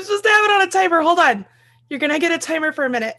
I'm supposed to have it on a timer. Hold on. You're going to get a timer for a minute.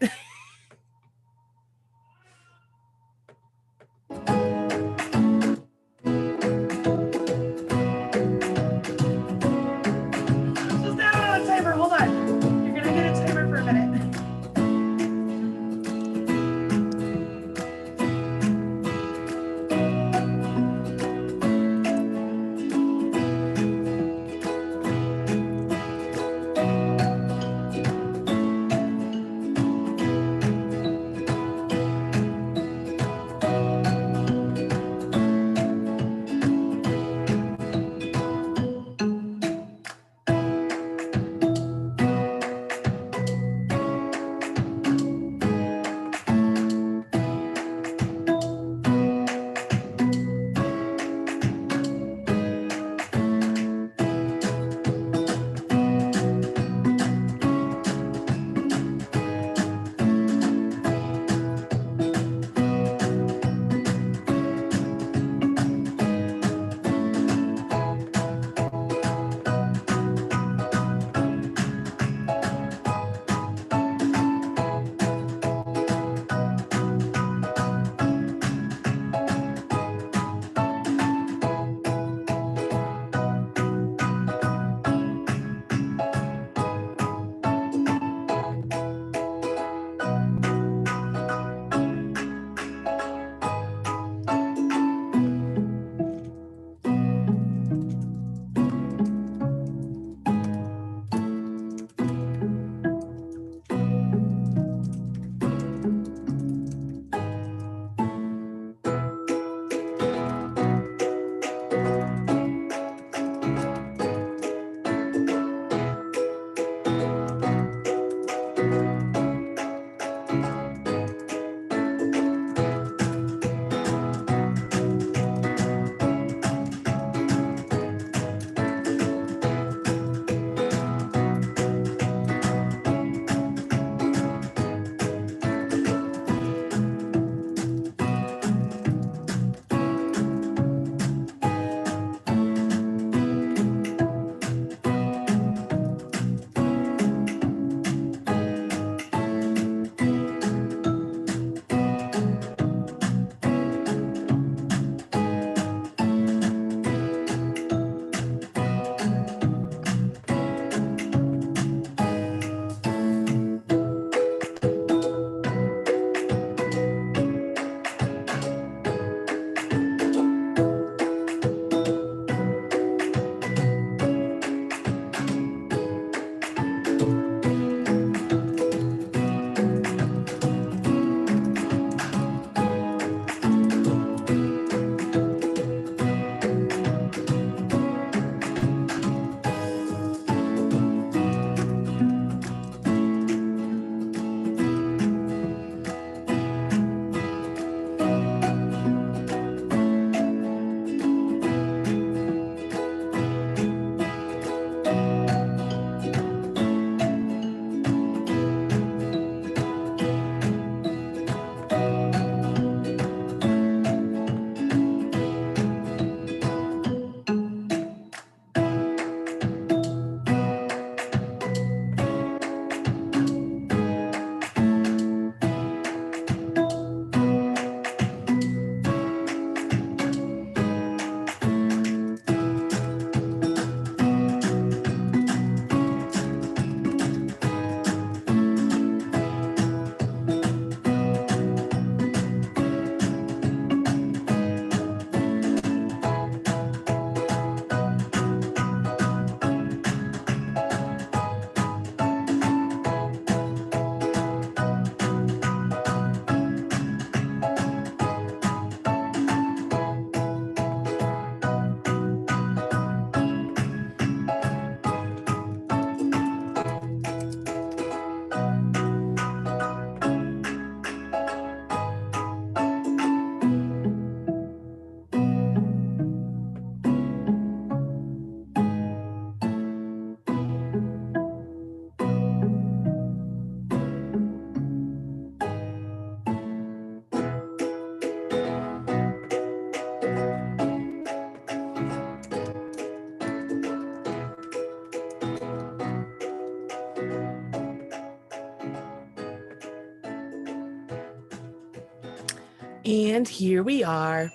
And here we are.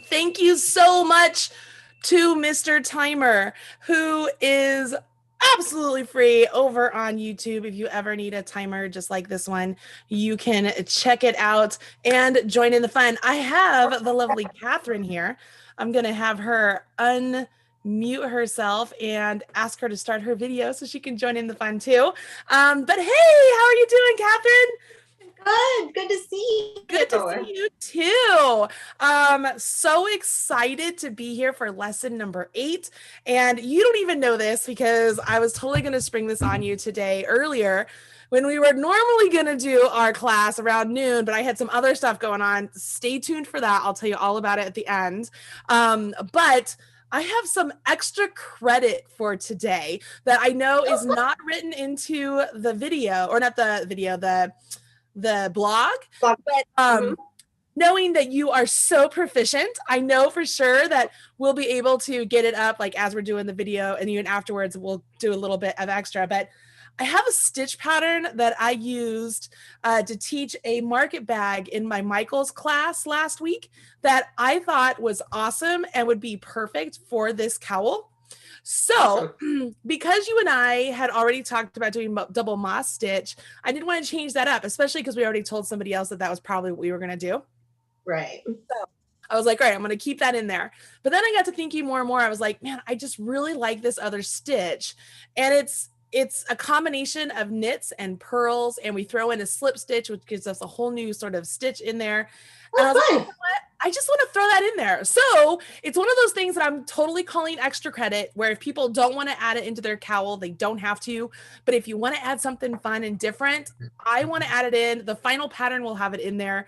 Thank you so much to Mr. Timer, who is absolutely free over on YouTube. If you ever need a timer just like this one, you can check it out and join in the fun. I have the lovely Catherine here. I'm going to have her unmute herself and ask her to start her video so she can join in the fun too. But hey, how are you doing, Catherine? Good to see you. Good to see you too. So excited to be here for lesson number 8. And you don't even know this because I was totally going to spring this on you today earlier when we were normally going to do our class around noon, but I had some other stuff going on. Stay tuned for that. I'll tell you all about it at the end. But I have some extra credit for today that I know is not written into the video, or not the video, the blog, but knowing that you are so proficient, I know for sure that we'll be able to get it up like as we're doing the video, and even afterwards we'll do a little bit of extra. But I have a stitch pattern that I used to teach a market bag in my Michael's class last week that I thought was awesome and would be perfect for this cowl. So because you and I had already talked about doing double moss stitch, I didn't want to change that up, especially because we already told somebody else that that was probably what we were going to do. Right. So I was like, all right, I'm going to keep that in there. But then I got to thinking more and more. I was like, man, I just really like this other stitch. And it's a combination of knits and pearls, and we throw in a slip stitch, which gives us a whole new sort of stitch in there. And I was like, you know what? I just want to throw that in there. So it's one of those things that I'm totally calling extra credit, where if people don't want to add it into their cowl, they don't have to. But if you want to add something fun and different, I want to add it in. The final pattern will have it in there.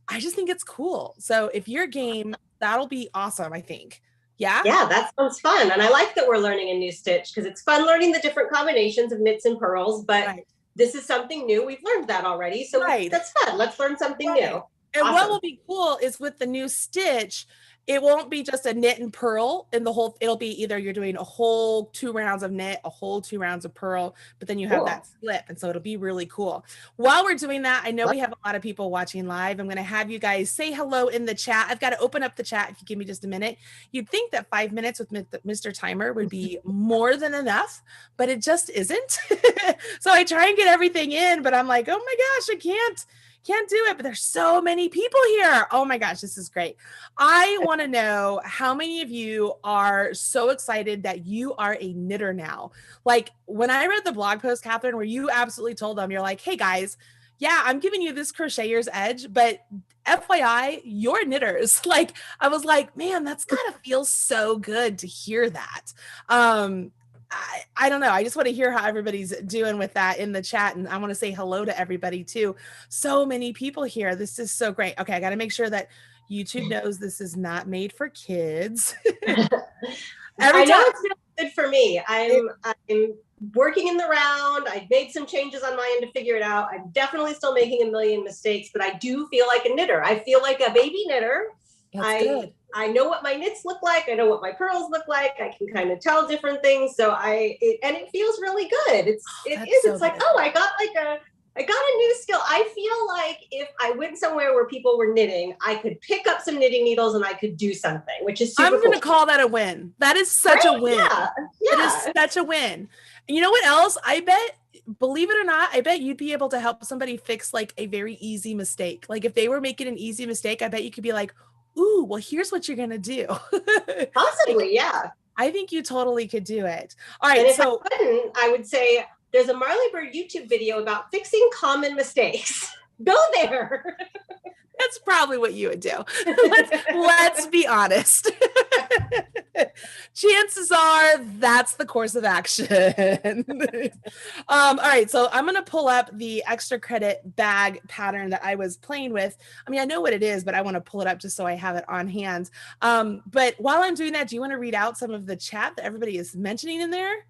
I just think it's cool. So if you're game, that'll be awesome, I think. Yeah? Yeah, that sounds fun. And I like that we're learning a new stitch because it's fun learning the different combinations of knits and pearls, but this is something new. We've learned that already. So that's fun. Let's learn something new. And what will be cool is with the new stitch, it won't be just a knit and purl in the whole, it'll be either you're doing a whole 2 rounds of knit, a whole 2 rounds of purl, but then you have that slip. And so it'll be really cool. While we're doing that, I know we have a lot of people watching live. I'm going to have you guys say hello in the chat. I've got to open up the chat if you give me just a minute. You'd think that 5 minutes with Mr. Timer would be more than enough, but it just isn't. So I try and get everything in, but I'm like, oh my gosh, I can't do it, but there's so many people here. Oh my gosh, this is great. I want to know how many of you are so excited that you are a knitter now. Like when I read the blog post, Catherine, where you absolutely told them, you're like, hey guys, yeah, I'm giving you this crocheter's edge, but FYI, you're knitters. Like I was like, man, that's gotta feel so good to hear that. I don't know. I just want to hear how everybody's doing with that in the chat. And I want to say hello to everybody too. So many people here. This is so great. Okay. I got to make sure that YouTube knows this is not made for kids. I know it's good for me. I'm working in the round. I made some changes on my end to figure it out. I'm definitely still making a million mistakes, but I do feel like a knitter. I feel like a baby knitter. That's good. I know what my knits look like. I know what my pearls look like. I can kind of tell different things. So and it feels really good. It's like, oh, I got a new skill. I feel like if I went somewhere where people were knitting, I could pick up some knitting needles and I could do something, which is super I'm going to call that a win. That is such a win. Yeah. It is such a win. And you know what else? I bet, believe it or not, I bet you'd be able to help somebody fix like a very easy mistake. Like if they were making an easy mistake, I bet you could be like, ooh, well, here's what you're going to do. Possibly, yeah. I think you totally could do it. All right. And if so I couldn't, I would say there's a Marley Bird YouTube video about fixing common mistakes. Go there. That's probably what you would do. Let's be honest. Chances are that's the course of action. All right, so I'm going to pull up the extra credit bag pattern that I was playing with. I mean, I know what it is, but I want to pull it up just so I have it on hand. But while I'm doing that, do you want to read out some of the chat that everybody is mentioning in there?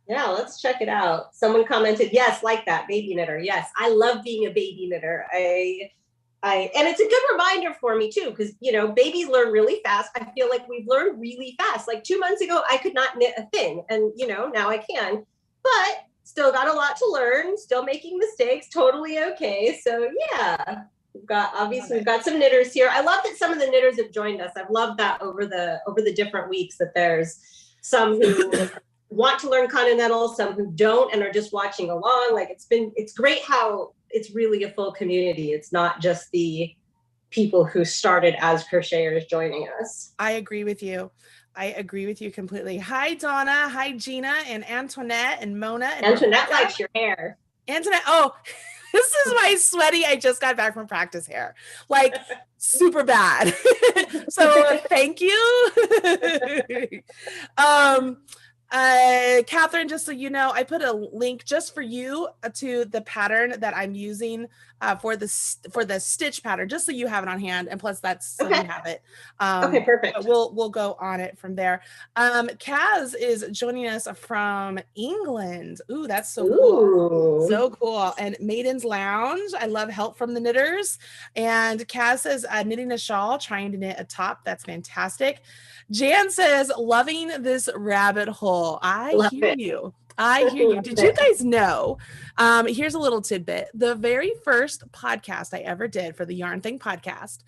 Yeah, let's check it out. Someone commented, yes, like that, baby knitter. Yes, I love being a baby knitter. And it's a good reminder for me too, because, you know, babies learn really fast. I feel like we've learned really fast. Like 2 months ago, I could not knit a thing. And, you know, now I can, but still got a lot to learn, still making mistakes, totally okay. So yeah. We've got some knitters here. I love that some of the knitters have joined us. I've loved that over the different weeks, that there's some who want to learn continental, some who don't and are just watching along. Like it's great how it's really a full community. It's not just the people who started as crocheters joining us. I agree with you. I agree with you completely. Hi, Donna. Hi, Gina and Antoinette and Mona. And Antoinette Rebecca. likes your hair. Antoinette, oh, this is my sweaty, I just got back from practice hair. Like, super bad. So thank you. Catherine, just so you know, I put a link just for you to the pattern that I'm using for the stitch pattern, just so you have it on hand, and plus that's so you have it. Okay, perfect. We'll go on it from there. Kaz is joining us from England. Ooh, that's so cool. So cool. And Maiden's Lounge. I love help from the knitters. And Kaz says knitting a shawl, trying to knit a top. That's fantastic. Jan says, loving this rabbit hole. I hear you. Did you guys know? Here's a little tidbit. The very first podcast I ever did for the Yarn Thing podcast,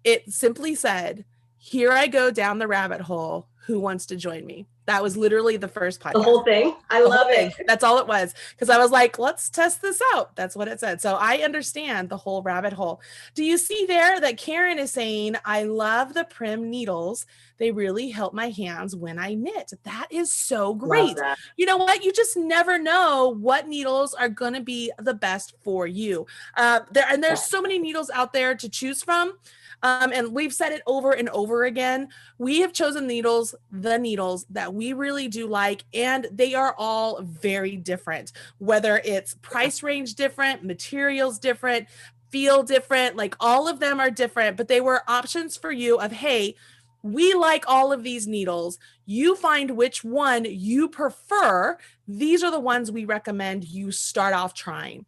it simply said, here I go down the rabbit hole. Who wants to join me? That was literally the first podcast. The whole thing. I love it. That's all it was. Because I was like, let's test this out. That's what it said. So I understand the whole rabbit hole. Do you see there that Karen is saying, I love the Prim needles. They really help my hands when I knit. That is so great. You know what? You just never know what needles are going to be the best for you. There's so many needles out there to choose from. And we've said it over and over again. We have chosen the needles that we really do like, and they are all very different, whether it's price range different, materials different, feel different, like all of them are different, but they were options for you of, hey, we like all of these needles. You find which one you prefer. These are the ones we recommend you start off trying.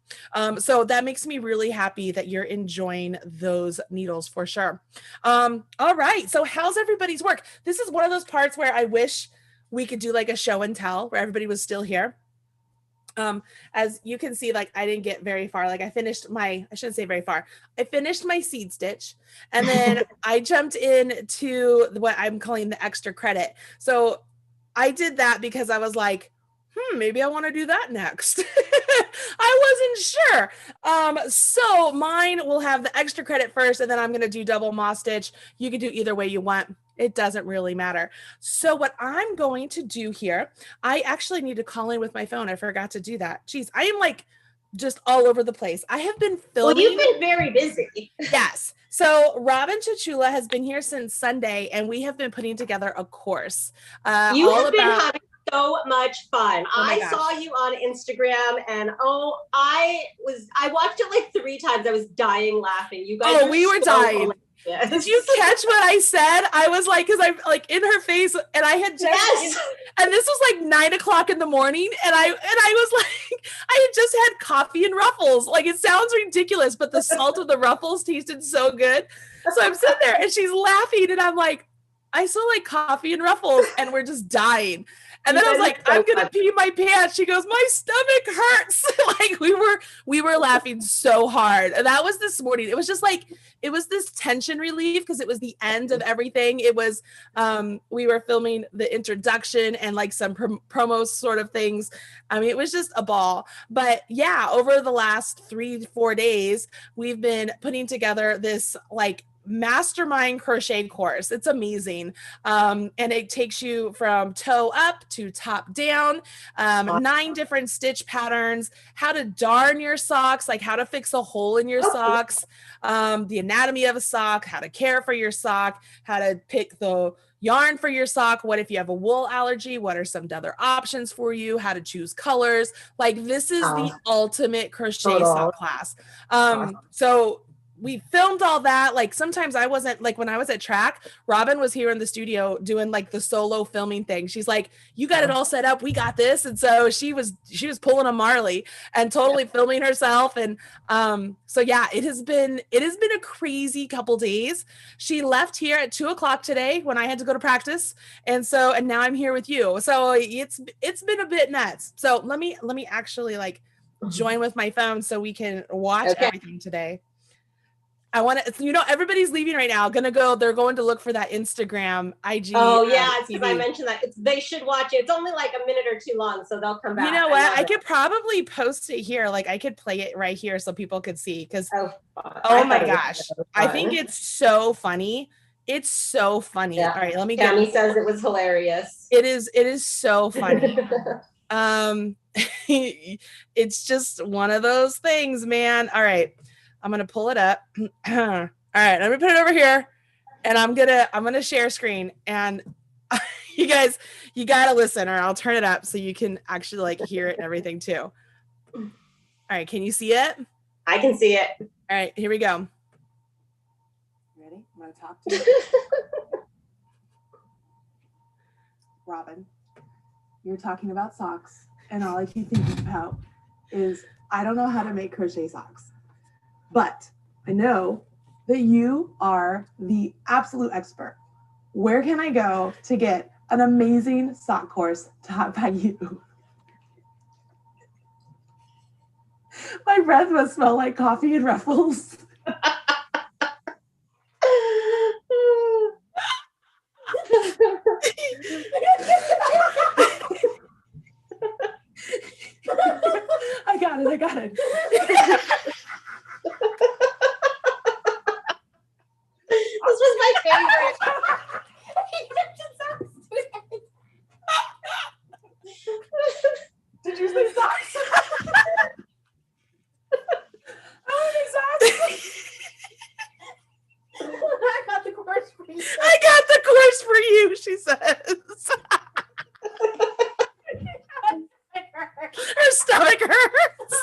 So that makes me really happy that you're enjoying those needles for sure. All right. So how's everybody's work? This is one of those parts where I wish we could do like a show and tell where everybody was still here. As you can see, like I didn't get very far. Like I finished I shouldn't say very far. I finished my seed stitch, and then I jumped into what I'm calling the extra credit. So I did that because I was like, maybe I want to do that next. I wasn't sure. So mine will have the extra credit first, and then I'm going to do double moss stitch. You can do either way you want. It doesn't really matter. So what I'm going to do here, I actually need to call in with my phone. I forgot to do that. Jeez, I am like just all over the place. I have been filming. Well, you've been very busy. Yes. So Robin Chichula has been here since Sunday, and we have been putting together a course. You have been having so much fun. Oh I saw you on Instagram, and I watched it like 3 times. I was dying laughing. You guys we were dying. Hilarious. Did you catch what I said? I was like, because I'm like in her face, and I had just, and this was like 9 o'clock in the morning, and I was like, I had just had coffee and Ruffles. Like it sounds ridiculous, but the salt of the Ruffles tasted so good. So I'm sitting there, and she's laughing, and I'm like, I still like coffee and Ruffles, and we're just dying. And then I was like, I'm gonna pee my pants. She goes, my stomach hurts. Like we were laughing so hard. And that was this morning. It was just like, it was this tension relief because it was the end of everything. It was, we were filming the introduction and like some promo sort of things. I mean, it was just a ball. But yeah, over the last 3-4 days, we've been putting together this like mastermind crochet course. It's amazing. And it takes you from toe up to top down, 9 different stitch patterns, how to darn your socks, like how to fix a hole in your socks, the anatomy of a sock, how to care for your sock, how to pick the yarn for your sock. What if you have a wool allergy? What are some other options for you? How to choose colors? Like this is the ultimate crochet sock class. So we filmed all that. Like sometimes I wasn't, like when I was at track, Robin was here in the studio doing like the solo filming thing. She's like, you got it all set up. We got this. And so she was pulling a Marley and totally filming herself. And so yeah, it has been a crazy couple days. She left here at 2:00 today when I had to go to practice. And now I'm here with you. So it's been a bit nuts. So let me actually like join with my phone so we can watch everything today. I want to, everybody's leaving right now. They're going to look for that Instagram IG. Oh yeah, it's because I mentioned that. They should watch it. It's only like a minute or two long, so they'll come back. You know what? I could probably post it here. Like I could play it right here so people could see. Because oh my gosh, I think it's so funny. It's so funny. Yeah. All right, let me get. Tammy says it was hilarious. It is so funny. It's just one of those things, man. All right, I'm gonna pull it up. All right, let me put it over here, and I'm gonna share screen, and you guys, you gotta listen, or I'll turn it up so you can actually like hear it and everything too. All right, can you see it? I can see it. All right, here we go. Ready? I'm gonna talk to you. Robin, you're talking about socks, and all I keep thinking about is I don't know how to make crochet socks, but I know that you are the absolute expert. Where can I go to get an amazing sock course taught by you? My breath must smell like coffee and Ruffles. I got it. This was my favorite. Did you say socks? Oh, exactly. I got the course for you. I got the course for you, she says. Her stomach hurts.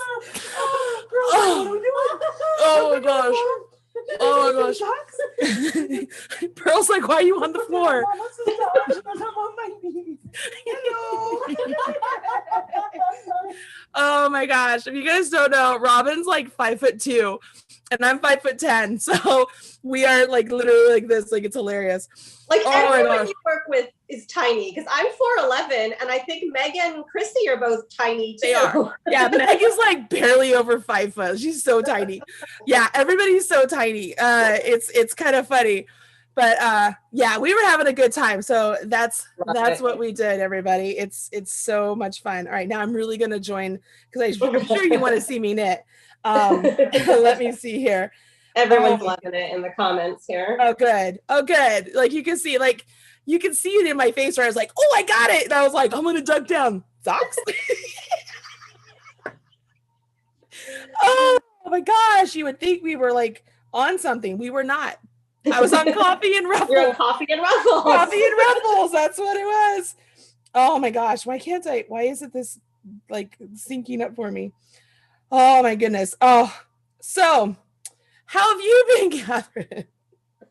Oh my gosh. Oh my gosh. Pearl's like, why are you on the floor? Oh my gosh. If you guys don't know, Robin's like 5'2" and I'm 5'10". So we are like literally like this. Like it's hilarious. Like everyone you work with is tiny because I'm 4'11" and I think Meg and Chrissy are both tiny too. They are. Yeah, Meg is like barely over 5 foot. She's so tiny. Yeah, everybody's so tiny. It's kind of funny. But yeah, we were having a good time. So that's what we did, everybody. It's so much fun. All right, now I'm really gonna join because I'm sure you want to see me knit. Let me see here. Everyone's loving it in the comments here. Oh good. Like you can see it in my face where I was like, oh, I got it. And I was like, I'm gonna duck down. Socks. Oh my gosh, you would think we were like on something. We were not. I was on coffee and ruffles. You're on coffee and ruffles. Coffee and ruffles. That's what it was. Oh my gosh. Why isn't this like syncing up for me? Oh my goodness. Oh, so how have you been, Catherine?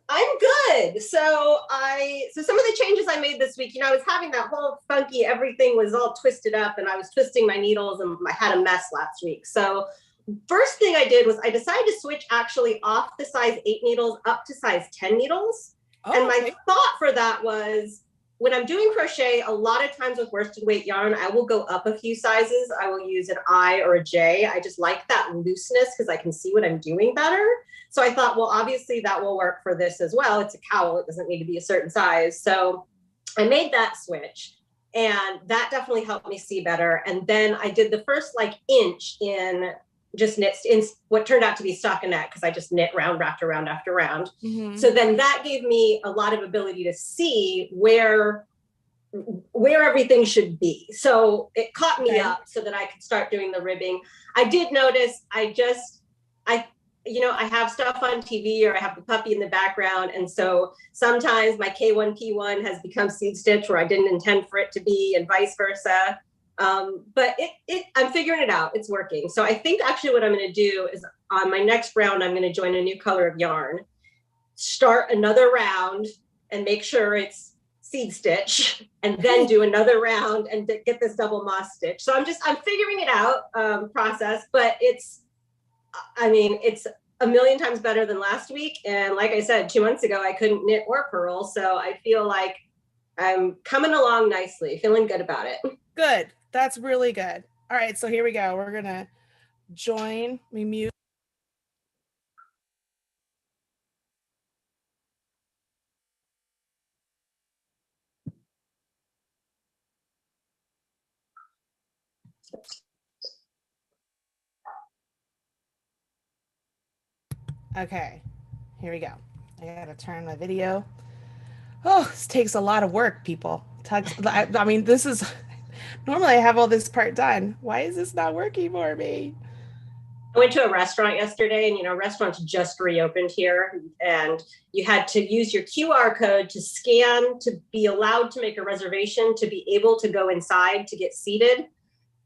I'm good. So some of the changes I made this week, I was having that whole funky, everything was all twisted up and I was twisting my needles and I had a mess last week. So first thing I did was I decided to switch actually off the size 8 needles up to size 10 needles. Oh, and my thought for that was when I'm doing crochet, a lot of times with worsted weight yarn, I will go up a few sizes. I will use an I or a J. I just like that looseness because I can see what I'm doing better. So I thought, well, obviously that will work for this as well. It's a cowl. It doesn't need to be a certain size. So I made that switch and that definitely helped me see better. And then I did the first inch in just knit in what turned out to be stockinette because I just knit round after round after round. Mm-hmm. So then that gave me a lot of ability to see where everything should be. So it caught me up so that I could start doing the ribbing. I did notice I have stuff on TV or I have the puppy in the background. And so sometimes my K1P1 has become seed stitch where I didn't intend for it to be and vice versa. But I'm figuring it out. It's working. So I think actually what I'm going to do is on my next round, I'm going to join a new color of yarn, start another round and make sure it's seed stitch and then do another round and get this double moss stitch. So I'm figuring it out, process, but it's a million times better than last week. And like I said, 2 months ago, I couldn't knit or purl. So I feel like I'm coming along nicely, feeling good about it. Good. That's really good. All right, so here we go. We're gonna join. We mute. Okay, here we go. I gotta turn my video. Oh, this takes a lot of work, people. I mean, this is, normally I have all this part done. Why is this not working for me? I went to a restaurant yesterday, and you know, restaurants just reopened here, and you had to use your QR code to scan to be allowed to make a reservation, to be able to go inside to get seated.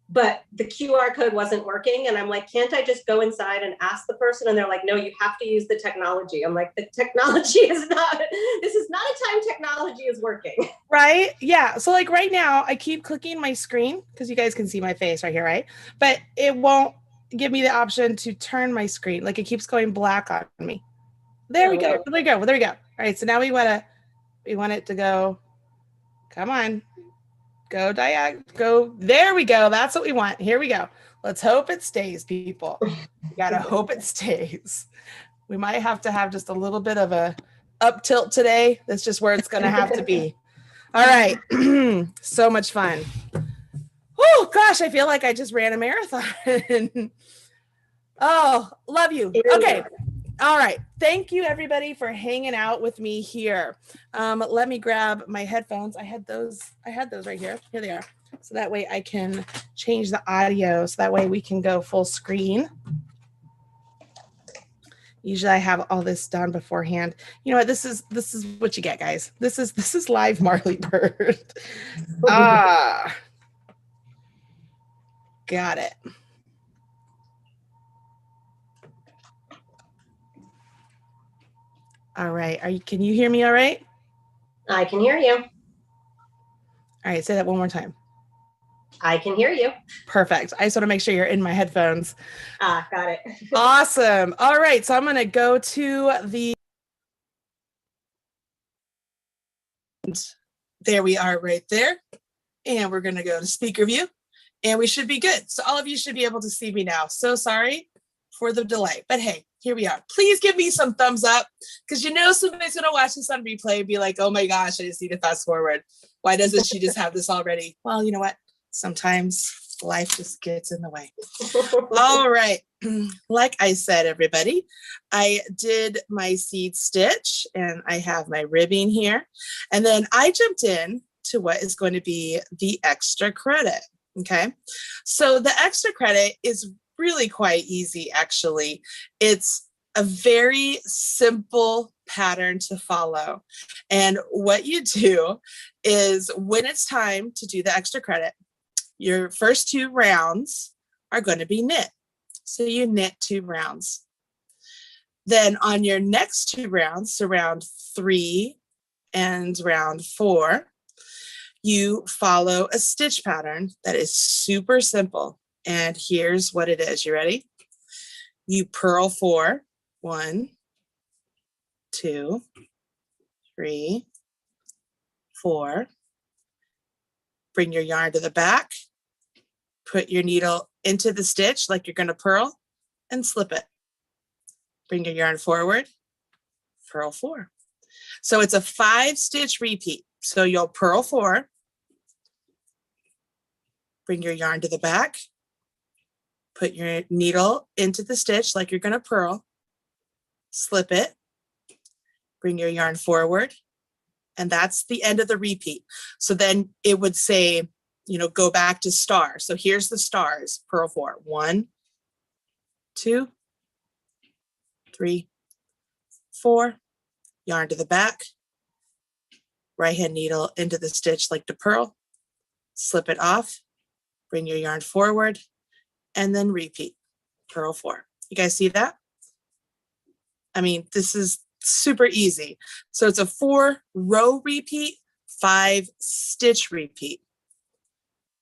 But the QR code wasn't working. And I'm like, can't I just go inside and ask the person? And they're like, no, you have to use the technology. I'm like, the technology is not, this is not a time technology is working. Right? Yeah. So like right now I keep clicking my screen because you guys can see my face right here, right? But it won't give me the option to turn my screen. Like it keeps going black on me. There we go. There we go. There we go. All right. So now we want it to go. Come on. Go go. There we go. That's what we want. Here we go. Let's hope it stays, people. You gotta hope it stays. We might have to have just a little bit of a up tilt today. That's just where it's gonna have to be. All right. So much fun. Oh gosh, I feel like I just ran a marathon. Oh, love you. Okay. All right. Thank you everybody for hanging out with me here. Let me grab my headphones. I had those right here. Here they are. So that way I can change the audio. So that way we can go full screen. Usually I have all this done beforehand. You know what? This is what you get, guys. This is live Marley Bird. Got it. All right. Can you hear me all right? I can hear you. All right. Say that one more time. I can hear you. Perfect. I just want to make sure you're in my headphones. Got it. Awesome. All right. So I'm going to go to there we are right there. And we're going to go to speaker view and we should be good. So all of you should be able to see me now. So sorry for the delay, but hey, here we are. Please give me some thumbs up because you know somebody's going to watch this on replay and be like, oh my gosh, I just need to fast forward. Why doesn't she just have this already? Well, you know what? Sometimes life just gets in the way. All right. Like I said, everybody, I did my seed stitch and I have my ribbing here. And then I jumped in to what is going to be the extra credit. Okay. So the extra credit is really quite easy, actually. It's a very simple pattern to follow. And what you do is when it's time to do the extra credit, your first 2 rounds are going to be knit. So you knit 2 rounds. Then on your next 2 rounds, so round 3 and round 4, you follow a stitch pattern that is super simple. And here's what it is. You ready? You purl 4, 1, 2, 3, 4. Bring your yarn to the back, put your needle into the stitch like you're going to purl and slip it. Bring your yarn forward, purl 4. So it's a 5-stitch repeat. So you'll purl 4, bring your yarn to the back, put your needle into the stitch like you're going to purl, slip it, bring your yarn forward, and that's the end of the repeat. So then it would say, you know, go back to star. So here's the stars, purl 4. 1, 2, 3, 4, yarn to the back, right hand needle into the stitch like to purl, slip it off, bring your yarn forward, and then repeat, purl 4. You guys see that? I mean, this is super easy. So it's a 4-row repeat, 5-stitch repeat.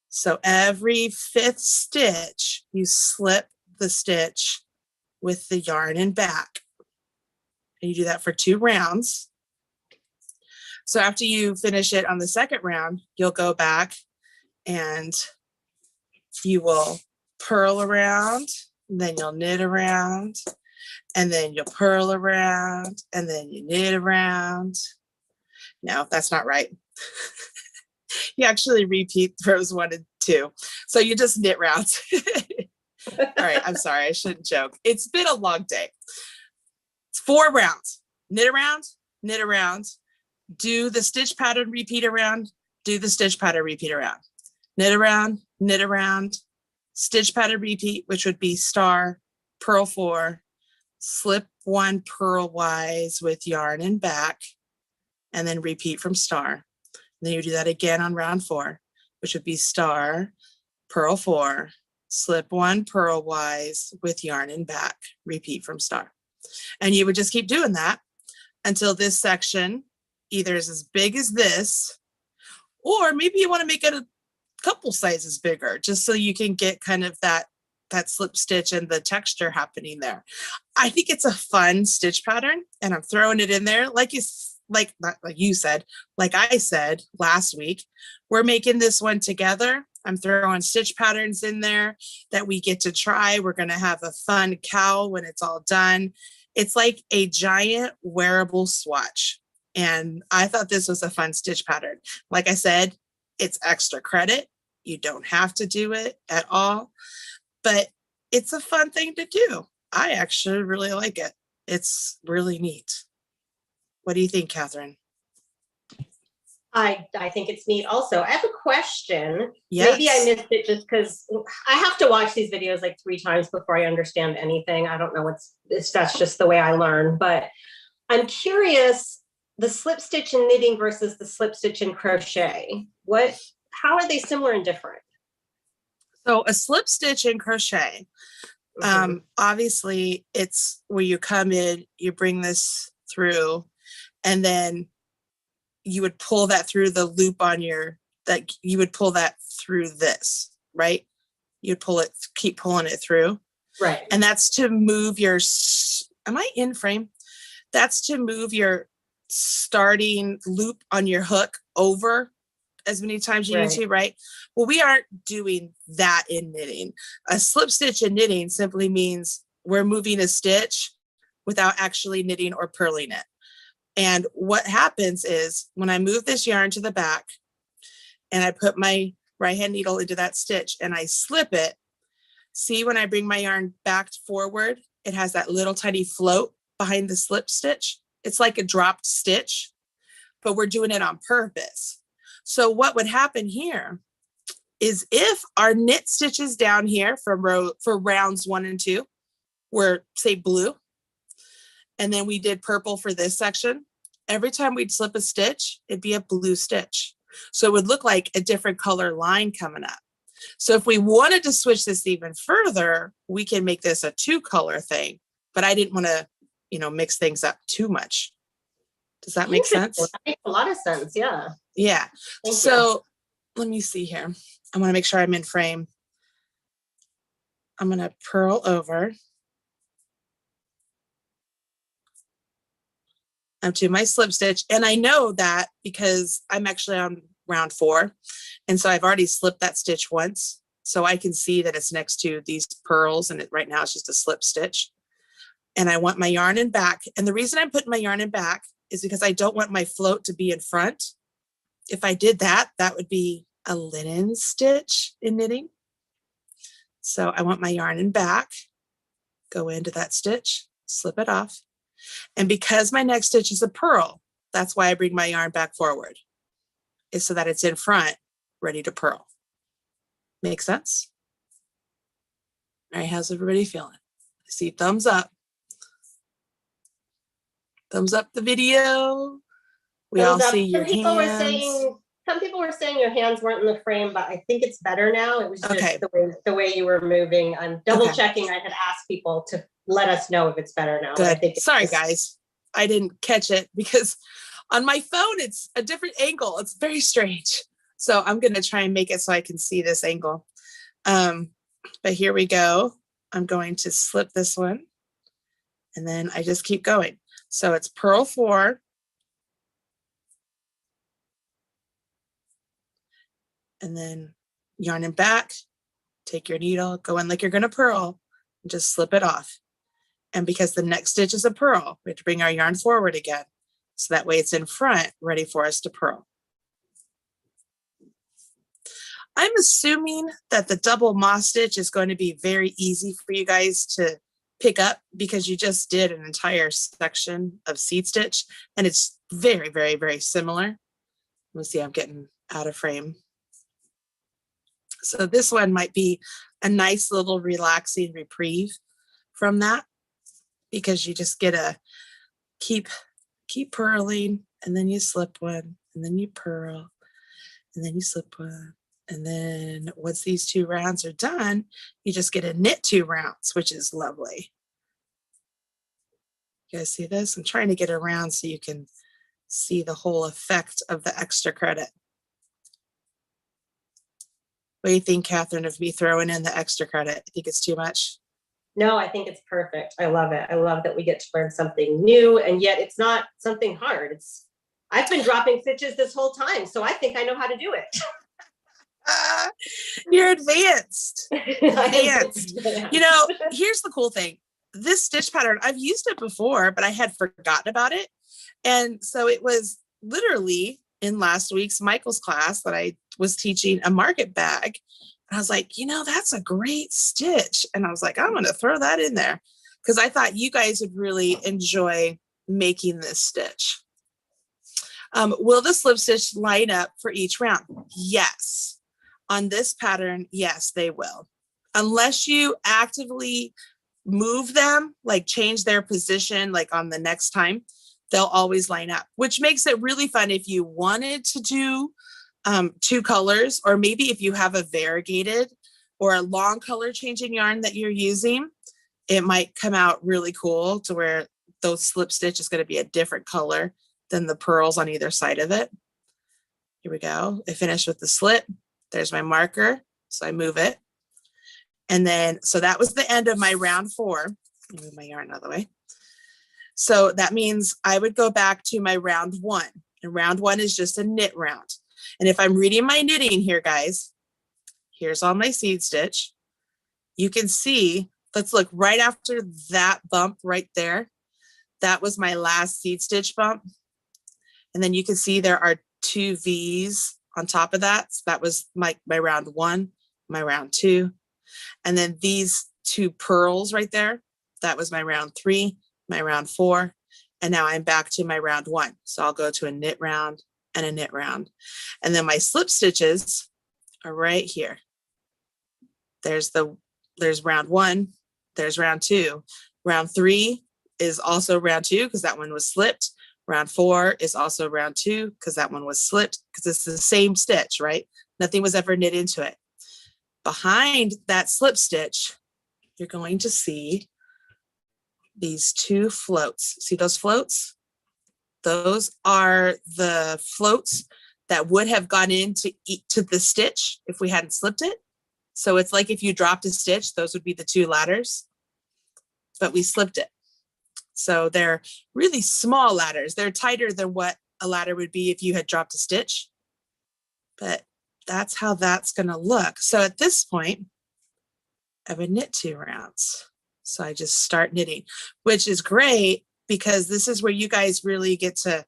So every 5th stitch, you slip the stitch with the yarn in back. And you do that for 2 rounds. So after you finish it on the 2nd round, you'll go back and you will purl around, and then you'll knit around, and then you'll purl around, and then you knit around. No, that's not right. You actually repeat rows 1 and too. So you just knit rounds. All right, I'm sorry, I shouldn't joke. It's been a long day. It's 4 rounds. Knit around, knit around, do the stitch pattern, repeat around, do the stitch pattern, repeat around. Knit around, stitch pattern, repeat, which would be star, purl 4, slip 1 purlwise with yarn and back, and then repeat from star. And then you do that again on round 4, which would be star, purl 4, slip 1 purlwise with yarn and back, repeat from star. And you would just keep doing that until this section either is as big as this, or maybe you want to make it a couple sizes bigger, just so you can get kind of that slip stitch and the texture happening there. I think it's a fun stitch pattern, and I'm throwing it in there like not like you said, like I said last week. We're making this one together. I'm throwing stitch patterns in there that we get to try. We're going to have a fun cowl when it's all done. It's like a giant wearable swatch. And I thought this was a fun stitch pattern. Like I said, it's extra credit. You don't have to do it at all, but it's a fun thing to do. I actually really like it. It's really neat. What do you think, Catherine? I think it's neat also. I have a question. Yes. Maybe I missed it just because I have to watch these videos like 3 times before I understand anything. I don't know that's just the way I learn, but I'm curious, the slip stitch in knitting versus the slip stitch in crochet. How are they similar and different? So a slip stitch in crochet, obviously it's where you come in, you bring this through, and then you would pull that through the loop on you would pull that through this, right? You'd pull it, keep pulling it through. Right. And that's to move your, am I in frame? That's to move your starting loop on your hook over as many times you need to, right? Well, we aren't doing that in knitting. A slip stitch in knitting simply means we're moving a stitch without actually knitting or purling it. And what happens is when I move this yarn to the back and I put my right hand needle into that stitch and I slip it, see when I bring my yarn back forward, it has that little tiny float behind the slip stitch. It's like a dropped stitch, but we're doing it on purpose. So what would happen here is if our knit stitches down here for rounds 1 and 2 were, say, blue, and then we did purple for this section, every time we'd slip a stitch, it'd be a blue stitch. So it would look like a different color line coming up. So if we wanted to switch this even further, we can make this a 2-color thing, but I didn't want to, mix things up too much. Does that make sense? That makes a lot of sense. Yeah. Yeah. So let me see here. I want to make sure I'm in frame. I'm going to purl over. I'm to my slip stitch. And I know that because I'm actually on round 4. And so I've already slipped that stitch once. So I can see that it's next to these purls, and right now it's just a slip stitch. And I want my yarn in back. And the reason I'm putting my yarn in back is because I don't want my float to be in front. If I did that, that would be a linen stitch in knitting. So I want my yarn in back, go into that stitch, slip it off. And because my next stitch is a purl, that's why I bring my yarn back forward, is so that it's in front, ready to purl. Make sense? All right, how's everybody feeling? I see thumbs up. Thumbs up the video. We all see your hands. Some people were saying your hands weren't in the frame, but I think it's better now. It was just the way you were moving. I'm double checking. I had asked people to let us know if it's better now. Good. Sorry, guys. I didn't catch it because on my phone, it's a different angle. It's very strange. So I'm going to try and make it so I can see this angle. But here we go. I'm going to slip this one. And then I just keep going. So it's purl 4. And then yarn in back, take your needle, go in like you're going to purl, and just slip it off. And because the next stitch is a purl, we have to bring our yarn forward again. So that way it's in front, ready for us to purl. I'm assuming that the double moss stitch is going to be very easy for you guys to pick up because you just did an entire section of seed stitch and it's very, very, very similar. Let's see, I'm getting out of frame. So this one might be a nice little relaxing reprieve from that because you just get a keep purling and then you slip one and then you purl and then you slip one. And then once these 2 rounds are done, you just get a knit 2 rounds, which is lovely. You guys see this? I'm trying to get around so you can see the whole effect of the extra credit. What do you think, Catherine, of me throwing in the extra credit? I think it's too much. No, I think it's perfect. I love it. I love that we get to learn something new, and yet it's not something hard. I've been dropping stitches this whole time, so I think I know how to do it. You're advanced. Advanced. You know, here's the cool thing. This stitch pattern, I've used it before, but I had forgotten about it. And so it was literally in last week's Michael's class that I was teaching a market bag. And I was like, you know, that's a great stitch. And I was like, I'm going to throw that in there because I thought you guys would really enjoy making this stitch. Will the slip stitch line up for each round? Yes. On this pattern, yes, they will. Unless you actively move them, like change their position, like on the next time, they'll always line up, which makes it really fun if you wanted to do 2 colors, or maybe if you have a variegated or a long color changing yarn that you're using, it might come out really cool to where those slip stitch is going to be a different color than the pearls on either side of it. Here we go. I finished with the slip. There's my marker. So I move it. And then, so that was the end of my round 4. Let me move my yarn out of the way. So that means I would go back to my round 1. And round 1 is just a knit round. And if I'm reading my knitting here, guys, here's all my seed stitch. You can see, let's look right after that bump right there. That was my last seed stitch bump. And then you can see there are 2 V's on top of that. So that was my round 1, my round 2. And then these 2 pearls right there, that was my round 3, my round 4. And now I'm back to my round 1. So I'll go to a knit round and a knit round. And then my slip stitches are right here. There's round 1, there's round 2. Round 3 is also round 2 because that one was slipped. Round 4 is also round 2 because that one was slipped because it's the same stitch, right? Nothing was ever knit into it. Behind that slip stitch, you're going to see these 2 floats. See those floats? Those are the floats that would have gone into the stitch if we hadn't slipped it. So it's like if you dropped a stitch, those would be the 2 ladders, but we slipped it. So they're really small ladders. They're tighter than what a ladder would be if you had dropped a stitch, but that's how that's going to look. So at this point, I would knit 2 rounds. So I just start knitting, which is great because this is where you guys really get to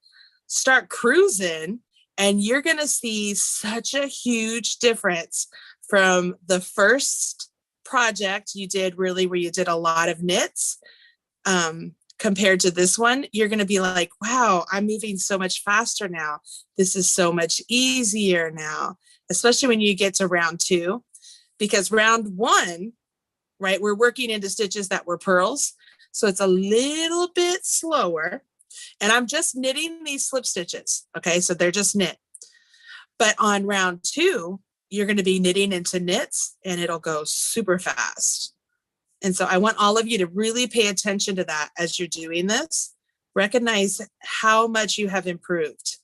start cruising, and you're going to see such a huge difference from the first project you did, really, where you did a lot of knits. Compared to this one, you're going to be like, wow, I'm moving so much faster now. This is so much easier now, especially when you get to round 2, because round 1, right, we're working into stitches that were pearls. So it's a little bit slower, and I'm just knitting these slip stitches. Okay. So they're just knit, but on round 2, you're going to be knitting into knits and it'll go super fast. And so I want all of you to really pay attention to that as you're doing this. Recognize how much you have improved.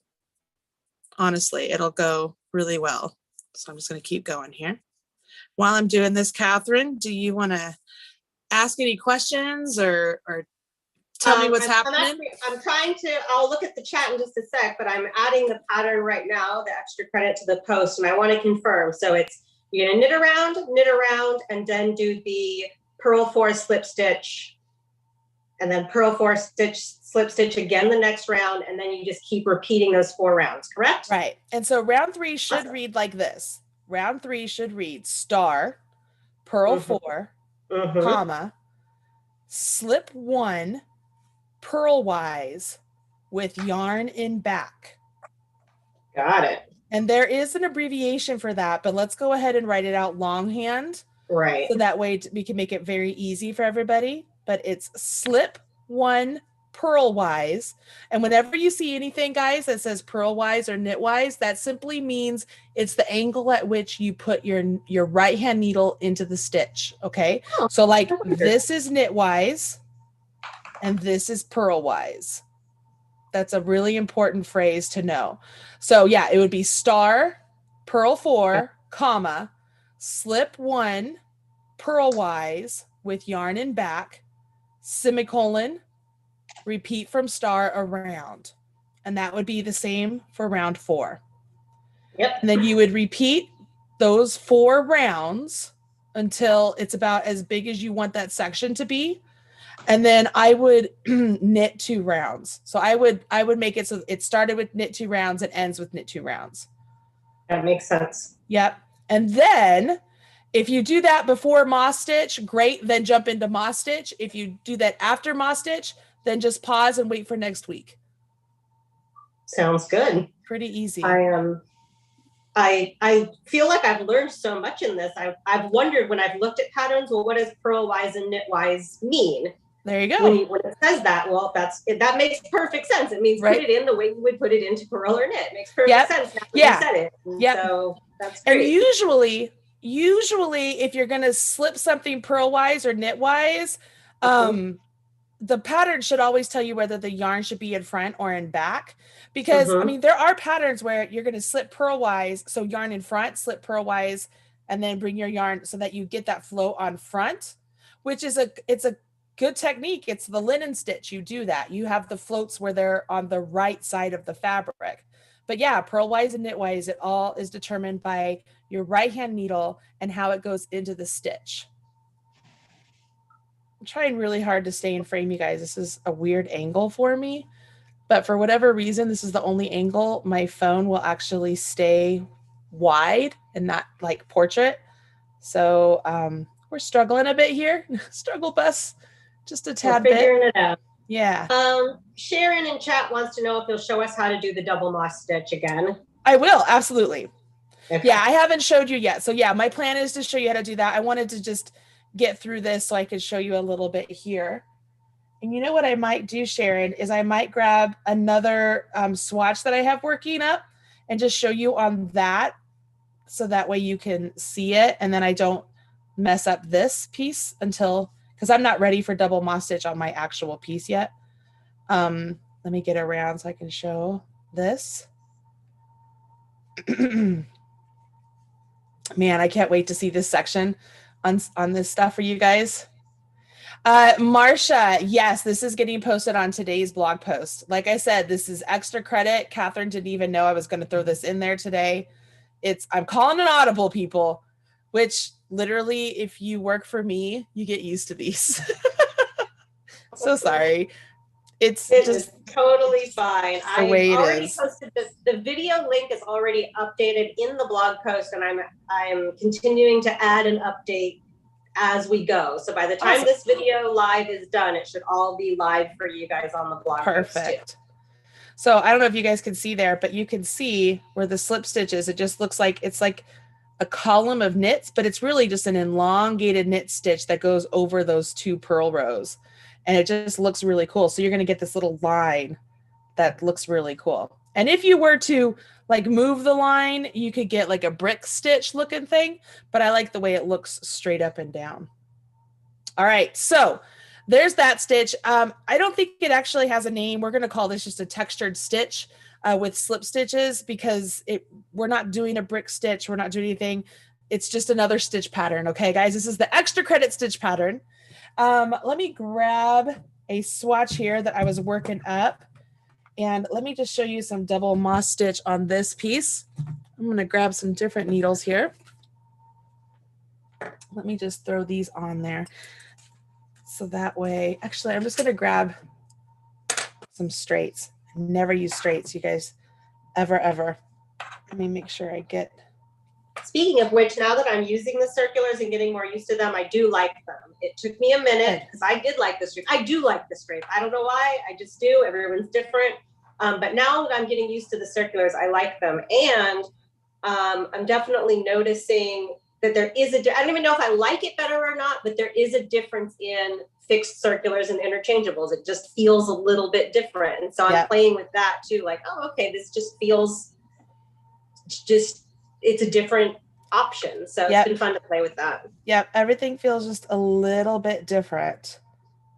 Honestly, it'll go really well. So I'm just going to keep going here. While I'm doing this, Catherine, do you want to ask any questions or tell me what's happening? I'll look at the chat in just a sec, but I'm adding the pattern right now, the extra credit to the post, and I want to confirm. So it's, you're going to knit around, and then do the purl 4 slip stitch, and then purl 4 stitch slip stitch again the next round, and then you just keep repeating those 4 rounds, correct? Right. And so round 3 should read like this. round 3 should read star, purl 4, comma, slip 1 purlwise with yarn in back. Got it. And there is an abbreviation for that, but let's go ahead and write it out longhand. Right. So that way we can make it very easy for everybody. But it's slip 1 purlwise. And whenever you see anything, guys, that says purlwise or knitwise, that simply means it's the angle at which you put your right hand needle into the stitch. Okay. Oh, so like this is knitwise and this is purlwise. That's a really important phrase to know. So yeah, it would be star, purl 4, comma, slip 1 purlwise with yarn in back, semicolon, repeat from star around. And that would be the same for round 4. Yep. And then you would repeat those 4 rounds until it's about as big as you want that section to be. And then I would knit 2 rounds. So I would make it so it started with knit 2 rounds and ends with knit 2 rounds. That makes sense. Yep. And then if you do that before moss stitch, great, then jump into moss stitch. If you do that after moss stitch, then just pause and wait for next week. Sounds good. Pretty easy. I feel like I've learned so much in this. I've wondered when I've looked at patterns, well, what does purlwise and knitwise mean? There you go. When it says that, well, that makes perft sense. It means put it in the way you would put it into purl or knit. It makes perfect sense now that you said it. So that's great. And usually if you're going to slip something purlwise or knitwise, the pattern should always tell you whether the yarn should be in front or in back. Because, I mean, there are patterns where you're going to slip purlwise, so yarn in front, slip purlwise, and then bring your yarn so that you get that flow on front, which is it's a good technique. It's the linen stitch. You do that. You have the floats where they're on the right side of the fabric. But yeah, purlwise and knitwise, it all is determined by your right hand needle and how it goes into the stitch. I'm trying really hard to stay in frame, you guys. This is a weird angle for me, but for whatever reason, this is the only angle my phone will actually stay wide and not like portrait. So we're struggling a bit here. Struggle bus, just a tad bit. Figuring it out. Yeah. Sharon in chat wants to know if you'll show us how to do the double moss stitch again. I will, absolutely. Okay. Yeah, I haven't showed you yet. So yeah, my plan is to show you how to do that. I wanted to just get through this so I could show you a little bit here. And you know what I might do, Sharon, is I might grab another swatch that I have working up and just show you on that. So that way you can see it. And then I don't mess up this piece until, because I'm not ready for double moss stitch on my actual piece yet. Let me get around so I can show this. Man, I can't wait to see this section on this stuff for you guys. Marcia, yes, this is getting posted on today's blog post. Like I said, this is extra credit. Catherine didn't even know I was going to throw this in there today. I'm calling an audible, people, which literally, if you work for me, you get used to these. So sorry. It's just totally fine. The way I it already is. posted this. The video link is already updated in the blog post, and I'm continuing to add and update as we go. So by the time this video live is done, it should all be live for you guys on the blog post too. Perfect. So I don't know if you guys can see there, but you can see where the slip stitch is. It just looks like it's like a column of knits, but it's really just an elongated knit stitch that goes over those 2 purl rows. And it just looks really cool. So you're going to get this little line that looks really cool. And if you were to like move the line, you could get like a brick stitch looking thing, but I like the way it looks straight up and down. All right. So there's that stitch. I don't think it actually has a name. We're going to call this just a textured stitch with slip stitches because we're not doing a brick stitch. We're not doing anything. It's just another stitch pattern. Okay, guys, this is the extra credit stitch pattern. Let me grab a swatch here that I was working up. And let me just show you some double moss stitch on this piece. I'm going to grab some different needles here. Let me just throw these on there. So that way, actually, I'm just going to grab some straights. I never use straights, you guys, ever. Let me make sure I get Speaking of which, now that I'm using the circulars and getting more used to them, I do like them. It took me a minute because I did like the scrape. I do like the scrape. I don't know why. I just do. Everyone's different. But now that I'm getting used to the circulars, I like them. And I'm definitely noticing that there is I don't even know if I like it better or not, but there is a difference in fixed circulars and interchangeables. It just feels a little bit different. And so I'm playing with that too. Like, oh, okay, this just feels it's a different option. So it's been fun to play with that. Yep, everything feels just a little bit different.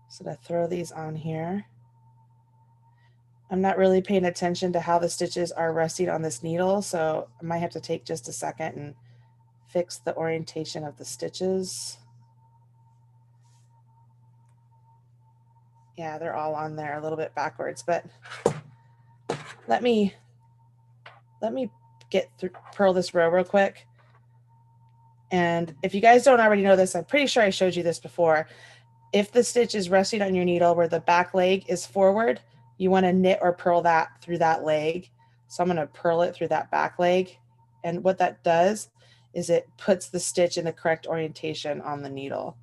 So to throw these on here. I'm not really paying attention to how the stitches are resting on this needle, so I might have to take just a second and fix the orientation of the stitches. Yeah, they're all on there a little bit backwards, but let me get through, purl this row real quick. And if you guys don't already know this, I'm pretty sure I showed you this before. If the stitch is resting on your needle where the back leg is forward, you want to knit or purl that through that leg. So I'm going to purl it through that back leg. And what that does is it puts the stitch in the correct orientation on the needle.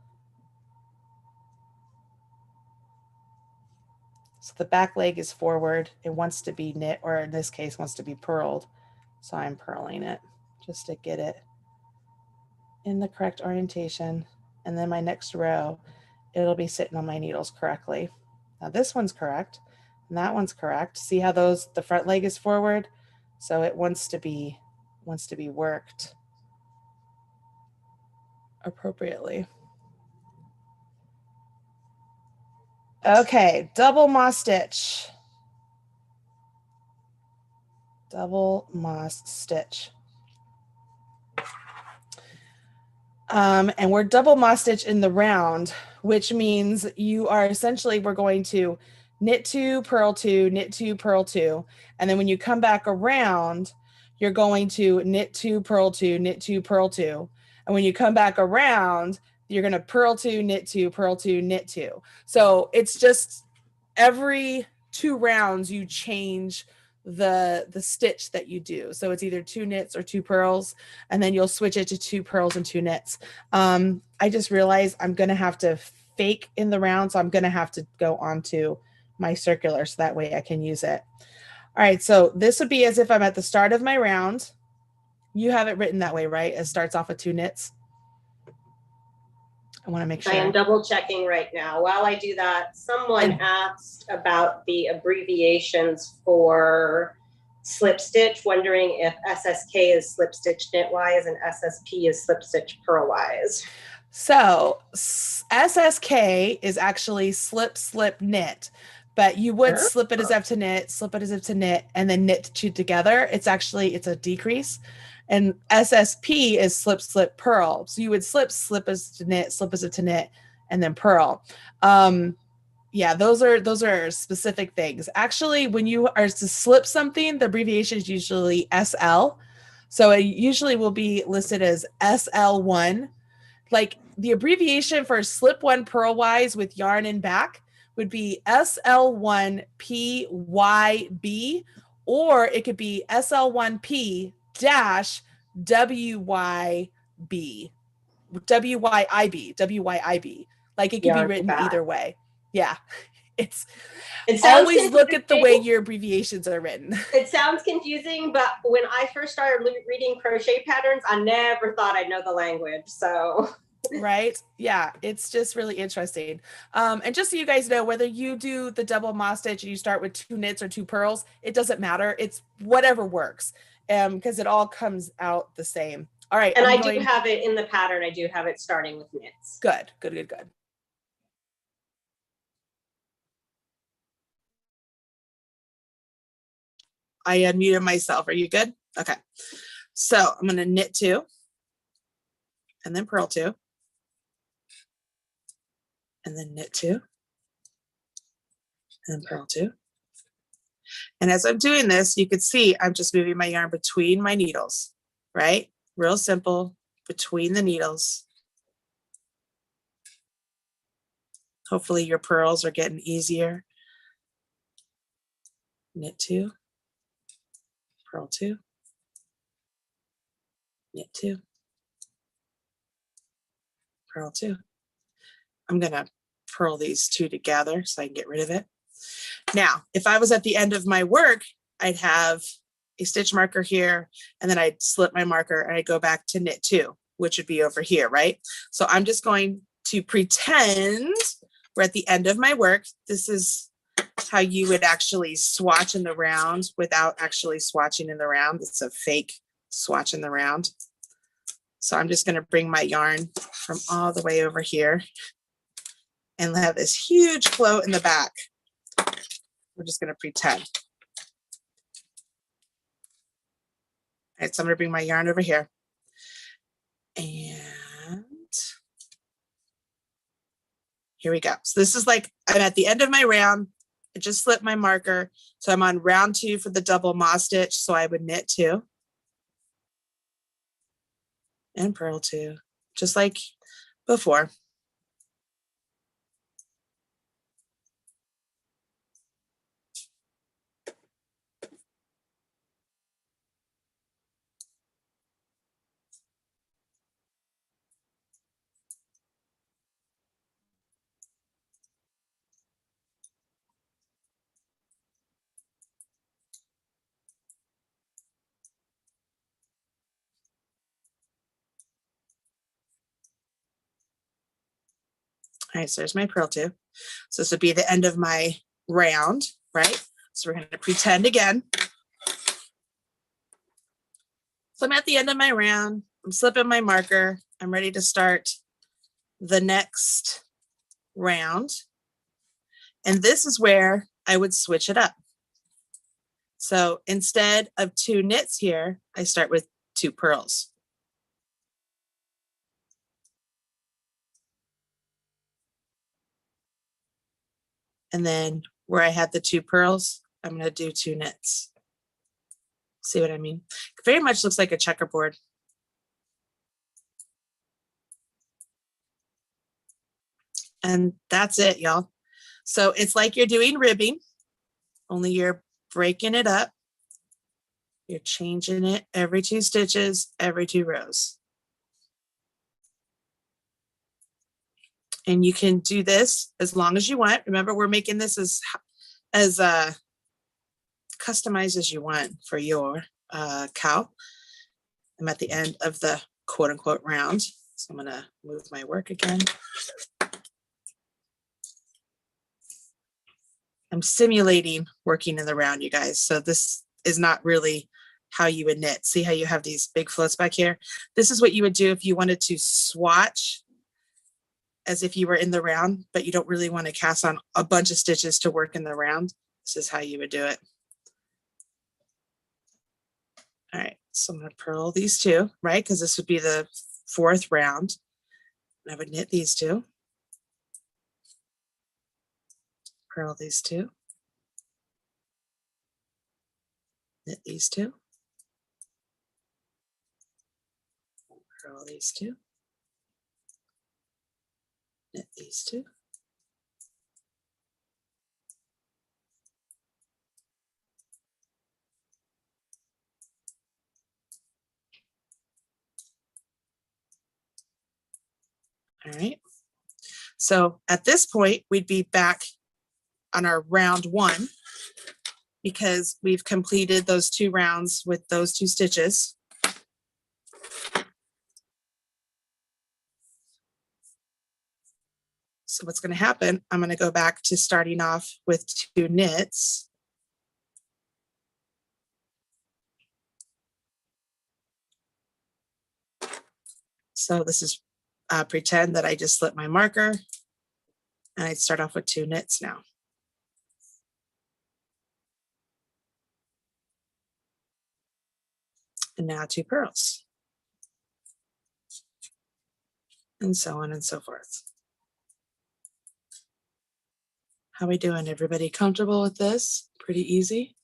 So the back leg is forward. It wants to be knit, or in this case, wants to be purled. So I'm purling it just to get it in the correct orientation. And then my next row, it'll be sitting on my needles correctly. Now this one's correct and that one's correct. See how the front leg is forward? So it wants to be worked appropriately. Okay, double moss stitch. Double moss stitch. And we're double moss stitch in the round, which means you are essentially, we're going to knit 2, purl 2, knit 2, purl 2. And then when you come back around, you're going to knit 2, purl 2, knit 2, purl 2. And when you come back around, you're going to purl 2, knit 2, purl 2, knit 2. So it's just every 2 rounds you change the stitch that you do. So it's either 2 knits or 2 purls, and then you'll switch it to 2 purls and 2 knits. I just realized I'm going to have to fake in the round, so I'm going to have to go onto my circular so that way I can use it. All right, so this would be as if I'm at the start of my round. You have it written that way, right? It starts off with 2 knits. I want to make sure. I am double checking right now. While I do that, someone asked about the abbreviations for slip stitch, wondering if SSK is slip stitch knitwise and SSP is slip stitch purlwise. So SSK is actually slip, slip, knit, but you would slip it as if to knit, slip it as if to knit, and then knit 2 together. It's a decrease. And SSP is slip, slip, purl. So you would slip, slip as to knit, slip as if to knit, and then purl. Yeah, those are specific things. Actually, when you are to slip something, the abbreviation is usually SL. So it usually will be listed as SL1. Like the abbreviation for slip 1 purlwise with yarn and back would be SL1PYB, or it could be SL1P dash WYB, WYIB. Like it could be written either way. Yeah. It always look at the way your abbreviations are written. It sounds confusing, but when I first started reading crochet patterns, I never thought I'd know the language. So right. Yeah. It's just really interesting. And just so you guys know, whether you do the double moss stitch and you start with 2 knits or 2 purls, it doesn't matter. It's whatever works. Because it all comes out the same. All right. And I do have it in the pattern. I do have it starting with knits. Good, good, good, good. I unmuted myself. Are you good? Okay. So I'm going to knit 2 and then purl 2 and then knit 2 and then purl 2. And as I'm doing this, you can see I'm just moving my yarn between my needles, right? Real simple, between the needles. Hopefully your purls are getting easier. Knit 2, purl 2, knit 2, purl 2. I'm gonna purl these 2 together so I can get rid of it. Now, if I was at the end of my work, I'd have a stitch marker here, and then I'd slip my marker and I'd go back to knit 2, which would be over here, right? So I'm just going to pretend we're at the end of my work. This is how you would actually swatch in the round without actually swatching in the round. It's a fake swatch in the round. So I'm just going to bring my yarn from all the way over here and have this huge float in the back. We're just going to pretend. All right, so I'm going to bring my yarn over here. And here we go. So this is like, I'm at the end of my round. I just slipped my marker. So I'm on round 2 for the double moss stitch. So I would knit 2 and purl 2, just like before. All right, so there's my purl 2. So this would be the end of my round, right? So we're going to pretend again. So I'm at the end of my round. I'm slipping my marker. I'm ready to start the next round. And this is where I would switch it up. So instead of 2 knits here, I start with 2 purls. And then where I had the 2 purls, I'm going to do 2 knits. See what I mean? It very much looks like a checkerboard. And that's it, y'all. So it's like you're doing ribbing, only you're breaking it up. You're changing it every 2 stitches, every 2 rows. And you can do this as long as you want. Remember, we're making this as customized as you want for your cow. I'm at the end of the quote unquote round. So I'm gonna move my work again. I'm simulating working in the round, you guys. So this is not really how you would knit. See how you have these big floats back here? This is what you would do if you wanted to swatch as if you were in the round, but you don't really want to cast on a bunch of stitches to work in the round. This is how you would do it. All right, so I'm going to purl these 2, right? Because this would be the 4th round. And I would knit these 2. Purl these 2. Knit these 2. Purl these 2. Knit these 2. All right. So at this point, we'd be back on our round 1 because we've completed those 2 rounds with those 2 stitches. So what's going to happen, I'm going to go back to starting off with 2 knits. So this is pretend that I just slipped my marker and I'd start off with 2 knits now. And now 2 purls. And so on and so forth. How are we doing? Everybody comfortable with this? Pretty easy?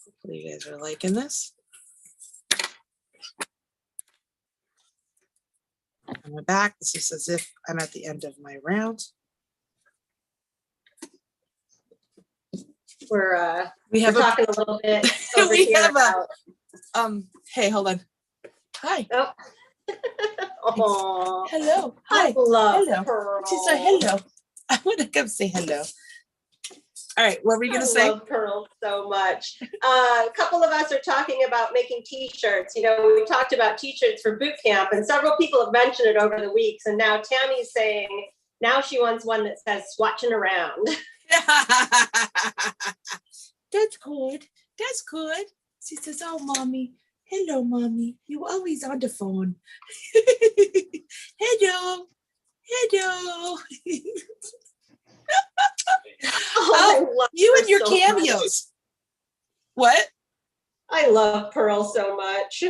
Hopefully you guys are liking this. On my back, this is as if I'm at the end of my round. We're we're talking a little bit over here about. Hey, hold on. Hi. Oh. Oh, hello. Hi. I love hello. Pearl. She said hello. I want to come say hello. All right, what were we gonna say? I love Pearl so much. A couple of us are talking about making t-shirts. You know, we talked about t-shirts for boot camp, and several people have mentioned it over the weeks. And now Tammy's saying now she wants one that says "swatching around." That's good. That's good. She says, "Oh, mommy, hello, mommy. You always on the phone." Hello, hello. Oh, you and your so cameos. What? I love Pearl so much.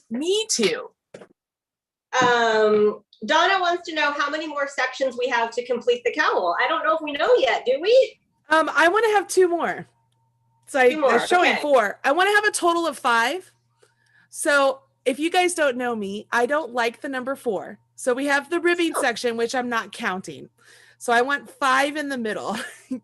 Me too. Donna wants to know how many more sections we have to complete the cowl. I don't know if we know yet, do we? I want to have 2 more. So I'm showing 4. I want to have a total of 5. So if you guys don't know me, I don't like the number 4. So we have the ribbing section, which I'm not counting. So I want 5 in the middle. And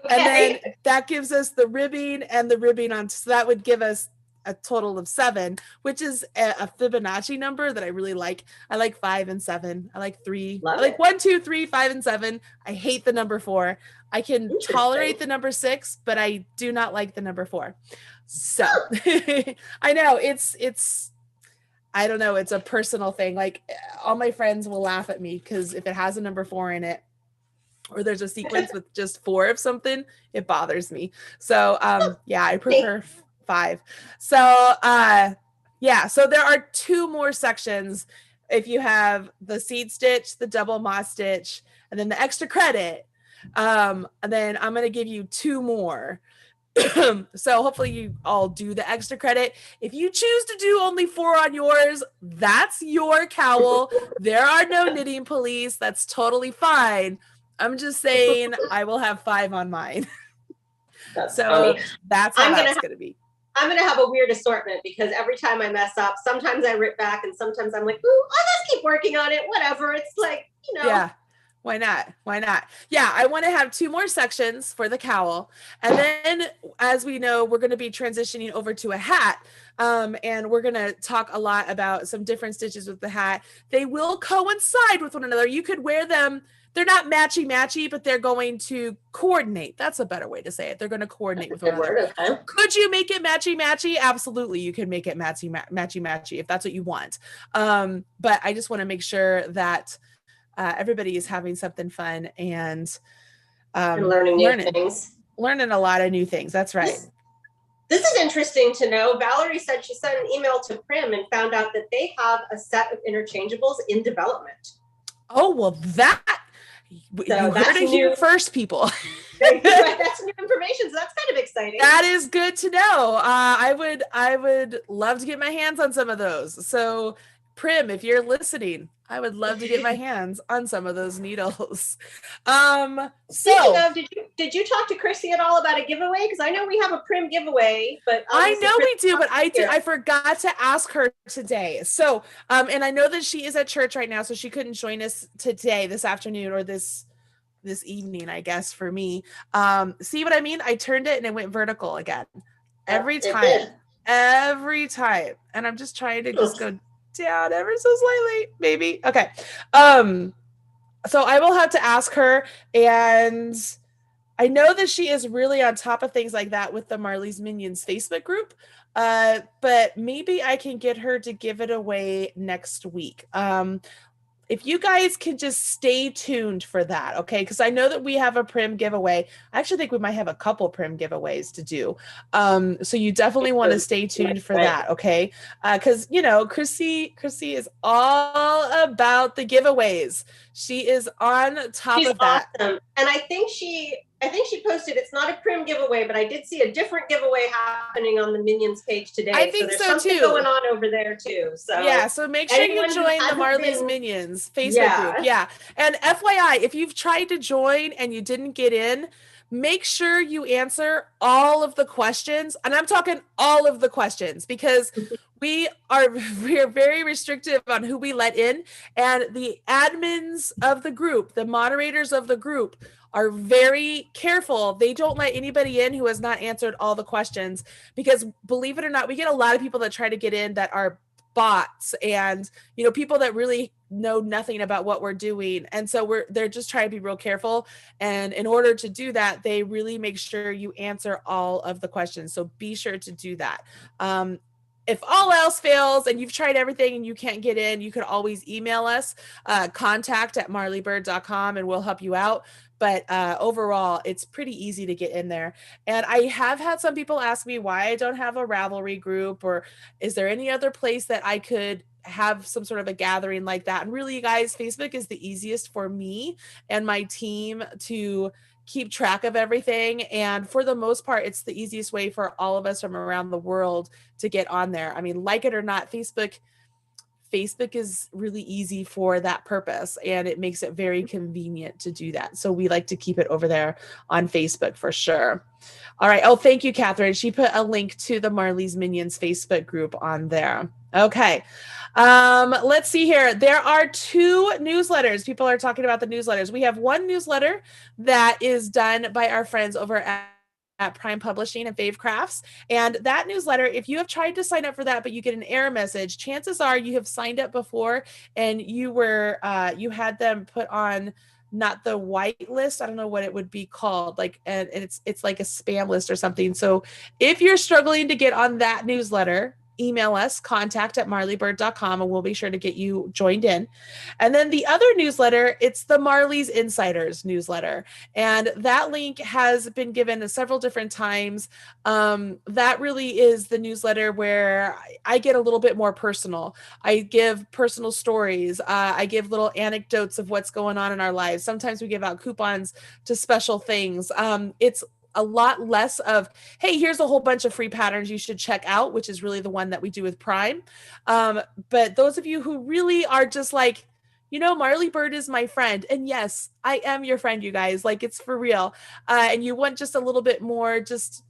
then that gives us the ribbing and the ribbing on. So that would give us a total of 7, which is a Fibonacci number that I really like. I like 5 and 7. I like 3. I like 1, 2, 3, 5, and 7. I hate the number 4. I can tolerate the number 6, but I do not like the number 4. So I know it's I don't know. It's a personal thing. Like all my friends will laugh at me because if it has a number 4 in it, or there's a sequence with just 4 of something, it bothers me. So yeah, I prefer 5. So yeah, so there are 2 more sections. If you have the seed stitch, the double moss stitch, and then the extra credit, and then I'm going to give you 2 more. So hopefully you all do the extra credit. If you choose to do only 4 on yours, that's your cowl. There are no knitting police. That's totally fine. I'm just saying I will have 5 on mine. That's so funny. That's how that's going to be. I'm going to have a weird assortment because every time I mess up, sometimes I rip back and sometimes I'm like, ooh, let's keep working on it. Whatever. It's like, you know. Yeah. Why not? Why not? Yeah, I want to have 2 more sections for the cowl. And then, as we know, we're going to be transitioning over to a hat. And we're going to talk a lot about some different stitches with the hat. They will coincide with one another. You could wear them. They're not matchy-matchy, but they're going to coordinate. That's a better way to say it. They're going to coordinate with one another. Okay. Could you make it matchy-matchy? Absolutely, you can make it matchy-matchy if that's what you want. But I just want to make sure that everybody is having something fun and learning new things. Learning a lot of new things. That's right. This is interesting to know. Valerie said she sent an email to Prim and found out that they have a set of interchangeables in development. Oh, well, you heard it here first, people. That's new information, so that's kind of exciting. That is good to know. I would love to get my hands on some of those. So, Prim, if you're listening, I would love to get my hands on some of those needles. Speaking of, did you talk to Chrissy at all about a giveaway? Because I know we have a Prim giveaway, but I know we do, but I forgot to ask her today. So, and I know that she is at church right now, so she couldn't join us today, this afternoon, or this evening, I guess, for me. See what I mean? I turned it and it went vertical again. Every time. And I'm just trying to just go down ever so slightly, maybe. Okay. So I will have to ask her, and I know that she is really on top of things like that with the Marley's Minions Facebook group. But maybe I can get her to give it away next week. If you guys can just stay tuned for that, okay? Because I know that we have a Prim giveaway. I actually think we might have a couple Prim giveaways to do. So you definitely want to stay tuned for that, okay? Because, you know, Chrissy is all about the giveaways. She is on top of that. Awesome. And I think she posted, it's not a Prim giveaway, but I did see a different giveaway happening on the Minions page today. I think so there's so something too. going on over there too. So yeah, so make sure you join the Marley's Minions Facebook group. Yeah. And FYI, if you've tried to join and you didn't get in, make sure you answer all of the questions. And I'm talking all of the questions, because we are very restrictive on who we let in. And the admins of the group, the moderators of the group, are very careful. They don't let anybody in who has not answered all the questions, because believe it or not, we get a lot of people that try to get in that are bots and, you know, people that really know nothing about what we're doing. And so they're just trying to be real careful. And in order to do that, they really make sure you answer all of the questions. So be sure to do that. If all else fails and you've tried everything and you can't get in, you can always email us, contact@marleybird.com, and we'll help you out. But overall, it's pretty easy to get in there. And I have had some people ask me why I don't have a Ravelry group, or is there any other place that I could have some sort of a gathering like that? And really, you guys, Facebook is the easiest for me and my team to keep track of everything. And for the most part, it's the easiest way for all of us from around the world to get on there. I mean, like it or not, Facebook is really easy for that purpose, and it makes it very convenient to do that. So we like to keep it over there on Facebook for sure. All right. Oh, thank you, Catherine. She put a link to the Marley's Minions Facebook group on there. Okay. Let's see here. There are 2 newsletters. People are talking about the newsletters. We have one newsletter that is done by our friends over at Prime Publishing and Fave Crafts. And that newsletter, if you have tried to sign up for that, but you get an error message, chances are you have signed up before and you had them put on not the white list. I don't know what it would be called. And it's like a spam list or something. So if you're struggling to get on that newsletter, email us, contact@marleybird.com, and we'll be sure to get you joined in. And then the other newsletter, it's the Marley's Insiders newsletter. And that link has been given several different times. That really is the newsletter where I get a little bit more personal. I give personal stories. I give little anecdotes of what's going on in our lives. Sometimes we give out coupons to special things. It's a lot less of, hey, here's a whole bunch of free patterns you should check out, which is really the one that we do with Prime. But those of you who really are just like, you know, Marley Bird is my friend. And yes, I am your friend, you guys. Like, it's for real. And you want just a little bit more just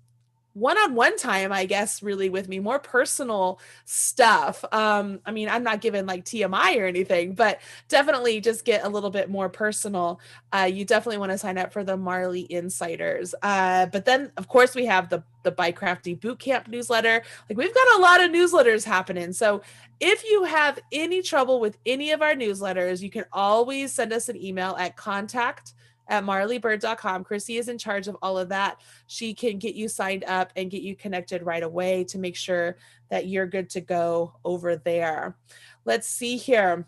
one-on-one time, I guess, really with me, more personal stuff. I mean, I'm not giving like TMI or anything, but definitely just get a little bit more personal. You definitely want to sign up for the Marley Insiders. But then, of course, we have the BiCrafty Bootcamp newsletter. Like, we've got a lot of newsletters happening. So if you have any trouble with any of our newsletters, you can always send us an email at contact@marleybird.com. Chrissy is in charge of all of that. She can get you signed up and get you connected right away to make sure that you're good to go over there. Let's see here.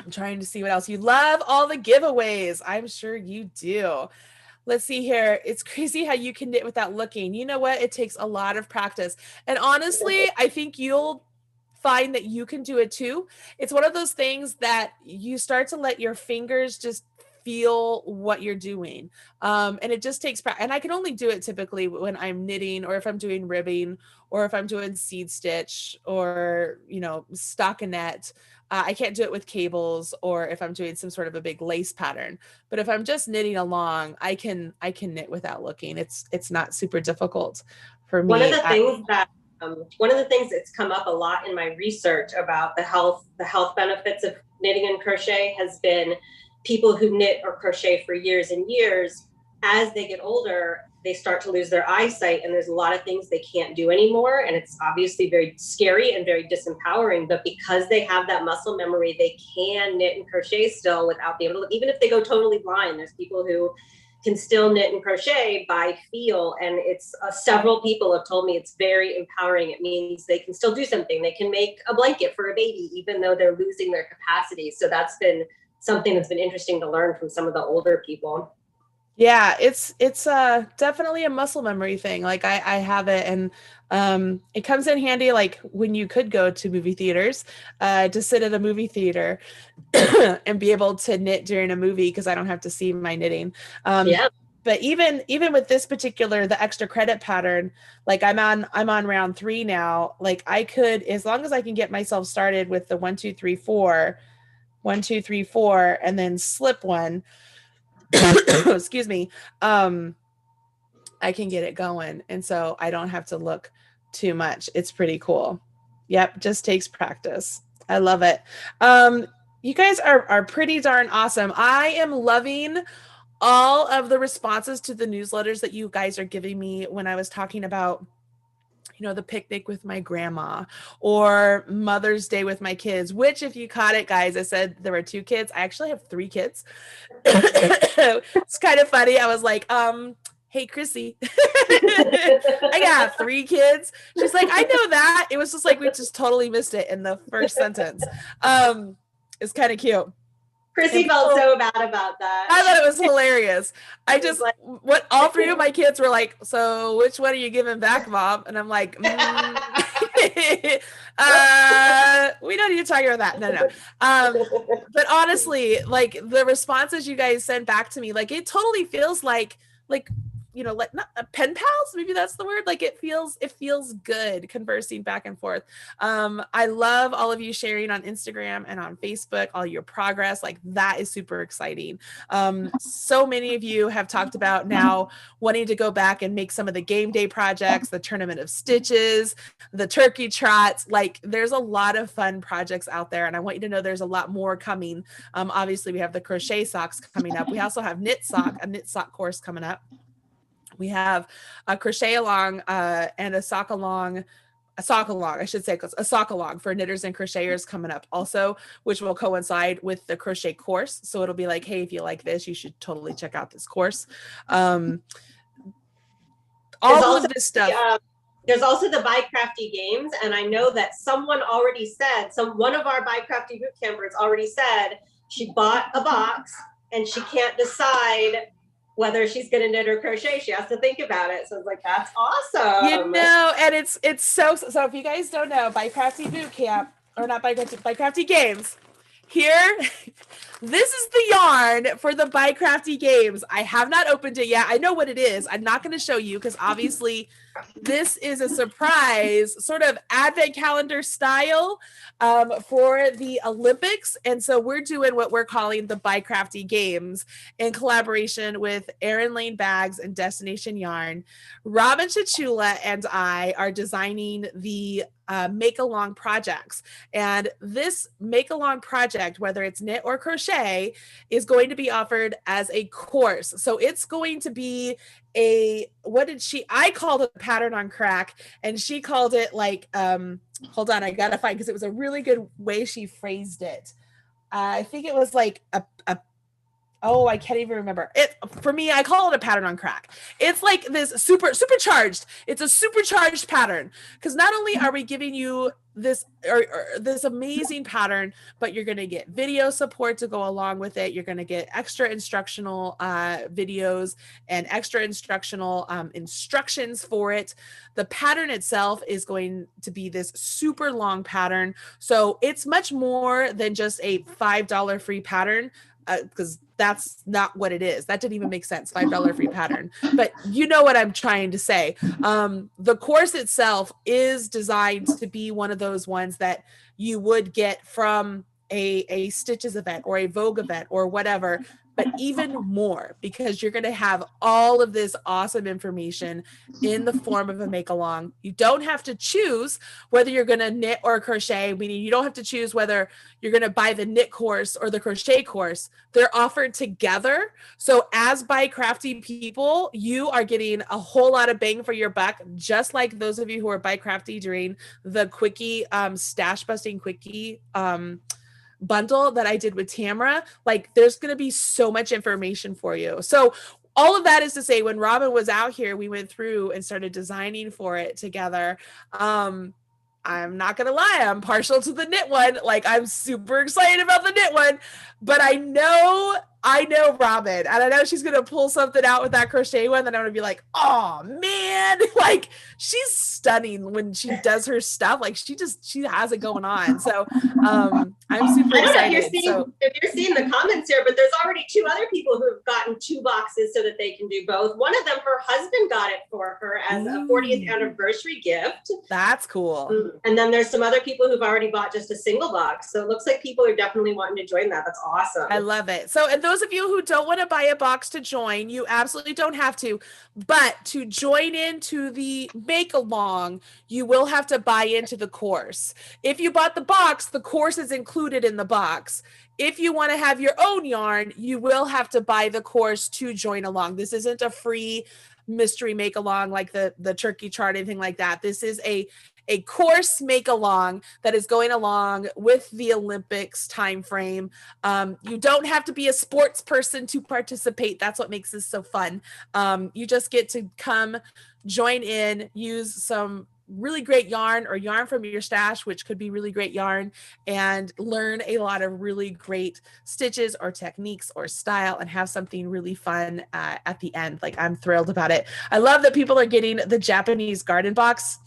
I'm trying to see what else. You love all the giveaways. I'm sure you do. Let's see here. It's crazy how you can knit without looking. You know what? It takes a lot of practice. And honestly, I think you'll find that you can do it too. It's one of those things that you start to let your fingers just feel what you're doing. And it just takes practice. And I can only do it typically when I'm knitting, or if I'm doing ribbing, or if I'm doing seed stitch, or, you know, stockinette. I can't do it with cables, or if I'm doing some sort of a big lace pattern. But if I'm just knitting along, I can knit without looking. It's not super difficult for me. One of the things that's come up a lot in my research about the health benefits of knitting and crochet has been people who knit or crochet for years and years. As they get older, they start to lose their eyesight, and there's a lot of things they can't do anymore. And it's obviously very scary and very disempowering, but because they have that muscle memory, they can knit and crochet still without being able to, even if they go totally blind. There's people who can still knit and crochet by feel. And it's several people have told me it's very empowering. It means they can still do something. They can make a blanket for a baby, even though they're losing their capacity. So that's been something that's been interesting to learn from some of the older people. Yeah, it's definitely a muscle memory thing. Like I have it, and it comes in handy like when you could go to movie theaters to sit at a movie theater and be able to knit during a movie, because I don't have to see my knitting. Yeah. But even with this particular, the extra credit pattern, like I'm on round 3 now. Like I could, as long as I can get myself started with the 1 2 3 4, 1 2 3 4, and then slip one. excuse me, I can get it going. And so I don't have to look too much. It's pretty cool. Yep. Just takes practice. I love it. You guys are pretty darn awesome. I am loving all of the responses to the newsletters that you guys are giving me when I was talking about, you know, the picnic with my grandma or Mother's Day with my kids, which if you caught it, guys, I said there were 2 kids. I actually have 3 kids. It's kind of funny. I was like, hey, Chrissy, I got 3 kids. She's like, I know that. It was just like, we just totally missed it in the first sentence. It's kind of cute. Chrissy felt so bad about that. I thought it was hilarious. I just, what all 3 of my kids were like, so which one are you giving back, Mom? And I'm like, we don't need to talk about that. No. But honestly, like the responses you guys sent back to me, like it totally feels like, you know, like not pen pals, maybe that's the word. Like it feels good conversing back and forth. I love all of you sharing on Instagram and on Facebook, all your progress. Like that is super exciting. So many of you have talked about now wanting to go back and make some of the game day projects, the tournament of stitches, the turkey trots. Like there's a lot of fun projects out there. And I want you to know there's a lot more coming. Obviously we have the crochet socks coming up. We also have a knit sock course coming up. We have a crochet along and a sock along, I should say, a sock along for knitters and crocheters coming up also, which will coincide with the crochet course. So it'll be like, hey, if you like this, you should totally check out this course. All of this stuff. There's also the BiCrafty games. And I know that someone already said, one of our BiCrafty bootcampers already said she bought a box and she can't decide whether she's going to knit or crochet. She has to think about it. So it's like, that's awesome. You know, and it's so if you guys don't know, BiCrafty Bootcamp, or not BiCrafty Games, here, this is the yarn for the BiCrafty Games. I have not opened it yet. I know what it is. I'm not going to show you because obviously this is a surprise sort of advent calendar style for the Olympics. And so we're doing what we're calling the BiCrafty Games in collaboration with Erin Lane Bags and Destination Yarn. Robin Chichula and I are designing the make-along projects. And this make-along project, whether it's knit or crochet, is going to be offered as a course. So it's going to be I called it a pattern on crack, and she called it like, hold on, I gotta find, because it was a really good way she phrased it. I think it was like I can't even remember it. For me, I call it a pattern on crack. It's like this supercharged. It's a supercharged pattern, because not only are we giving you this or this amazing pattern, but you're going to get video support to go along with it. You're going to get extra instructional videos and extra instructional instructions for it. The pattern itself is going to be this super long pattern. So it's much more than just a $5 free pattern, because that's not what it is. That didn't even make sense. $5 free pattern. But you know what I'm trying to say. The course itself is designed to be one of those ones that you would get from a Stitches event or a Vogue event or whatever, but even more, because you're going to have all of this awesome information in the form of a make-along. You don't have to choose whether you're going to knit or crochet, meaning you don't have to choose whether you're going to buy the knit course or the crochet course. They're offered together. So as BiCrafty people, you are getting a whole lot of bang for your buck, just like those of you who are BiCrafty during the quickie, stash busting quickie, bundle that I did with Tamara. Like there's going to be so much information for you. So all of that is to say, when Robin was out here, we went through and started designing for it together. I'm not going to lie, I'm partial to the knit one. Like I'm super excited about the knit one, but I know Robin, and I know she's going to pull something out with that crochet one that I'm going to be like, oh man, like she's stunning when she does her stuff. Like she has it going on. So I'm super excited. I don't know if you're seeing the comments here, but there's already 2 other people who have gotten 2 boxes so that they can do both. One of them, her husband got it for her as a 40th anniversary gift. That's cool. And then there's some other people who've already bought just a single box. So it looks like people are definitely wanting to join that. That's awesome. I love it. So, and those those of you who don't want to buy a box to join, you absolutely don't have to. But to join into the make along, you will have to buy into the course. If you bought the box, the course is included in the box. If you want to have your own yarn, you will have to buy the course to join along. This isn't a free mystery make along like the turkey chart, anything like that. This is a course make along that is going along with the Olympics time frame. You don't have to be a sports person to participate. That's what makes this so fun. You just get to come join in, use some really great yarn or yarn from your stash, which could be really great yarn, and learn a lot of really great stitches or techniques or style, and have something really fun at the end. Like, I'm thrilled about it. I love that people are getting the Japanese garden box.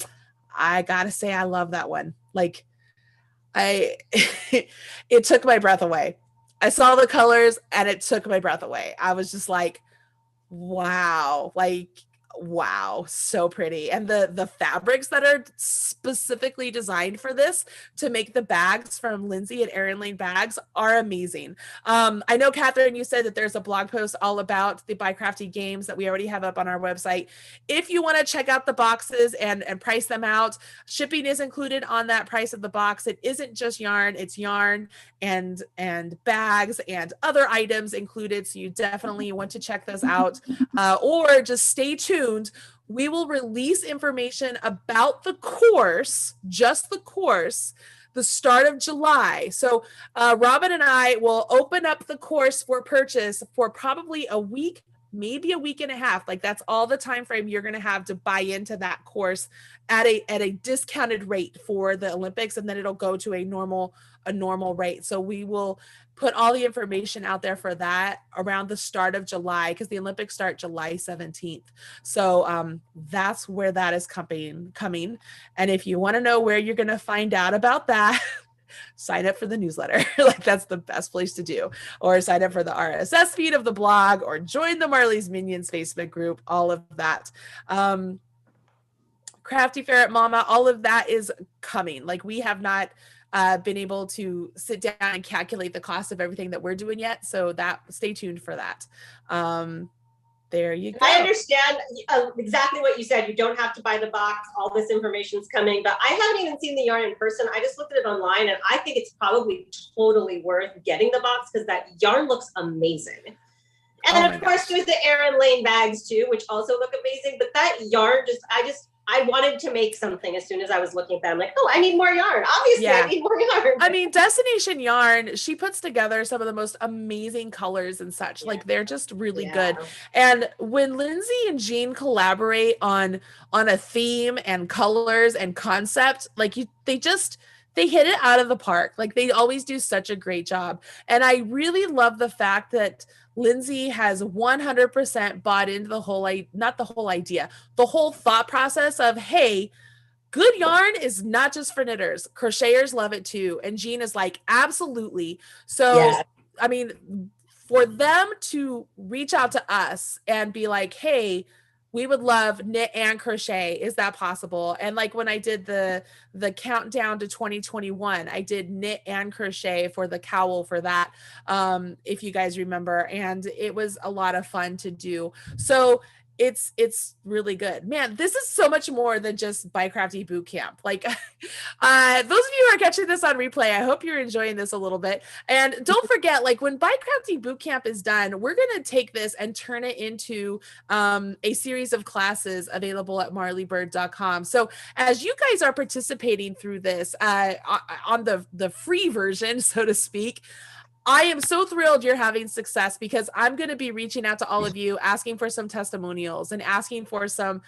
I gotta say, I love that one. Like, it took my breath away. I saw the colors and it took my breath away. I was just like, wow, like, wow, so pretty. And the fabrics that are specifically designed for this to make the bags from Lindsay and Erin Lane bags are amazing. I know, Catherine, you said that there's a blog post all about the BiCrafty games that we already have up on our website. If you want to check out the boxes and price them out, shipping is included on that price of the box. It isn't just yarn, it's yarn and bags and other items included. So you definitely want to check those out, or just stay tuned. We will release information about the course, just the course, the start of July. So Robin and I will open up the course for purchase for probably a week, maybe a week and a half. Like, that's all the time frame you're going to have to buy into that course at a discounted rate for the Olympics, and then it'll go to a normal rate. So we will put all the information out there for that around the start of July, because the Olympics start July 17th. So that's where that is coming. And if you want to know where you're going to find out about that, sign up for the newsletter. Like, that's the best place to do, or sign up for the RSS feed of the blog, or join the Marley's Minions Facebook group, all of that. Crafty Ferret Mama, all of that is coming. Like, we have not been able to sit down and calculate the cost of everything that we're doing yet. So that, stay tuned for that. There you go. I understand exactly what you said. You don't have to buy the box. All this information's coming, but I haven't even seen the yarn in person. I just looked at it online, and I think it's probably totally worth getting the box, because that yarn looks amazing. And of course, there's the Erin Lane bags too, which also look amazing. But that yarn, I wanted to make something as soon as I was looking at that. I'm like, oh, I need more yarn. Obviously, yeah. I need more yarn. I mean, Destination Yarn, she puts together some of the most amazing colors and such. Yeah. Like, they're just really good. And when Lindsay and Jean collaborate on a theme and colors and concept, like, they hit it out of the park. Like, they always do such a great job. And I really love the fact that Lindsay has 100% bought into the whole, not the whole idea, the whole thought process of, hey, good yarn is not just for knitters. Crocheters love it too. And Jean is like, absolutely. So, yeah. I mean, for them to reach out to us and be like, hey, we would love knit and crochet. Is that possible? And like, when I did the countdown to 2021, I did knit and crochet for the cowl for that, if you guys remember, and it was a lot of fun to do. So it's really good. Man, this is so much more than just BiCrafty Bootcamp. Like, those of you who are catching this on replay, I hope you're enjoying this a little bit. And don't forget, like, when BiCrafty Bootcamp is done, we're going to take this and turn it into a series of classes available at marleybird.com. So as you guys are participating through this on the free version, so to speak, I am so thrilled you're having success, because I'm going to be reaching out to all of you, asking for some testimonials and asking for some,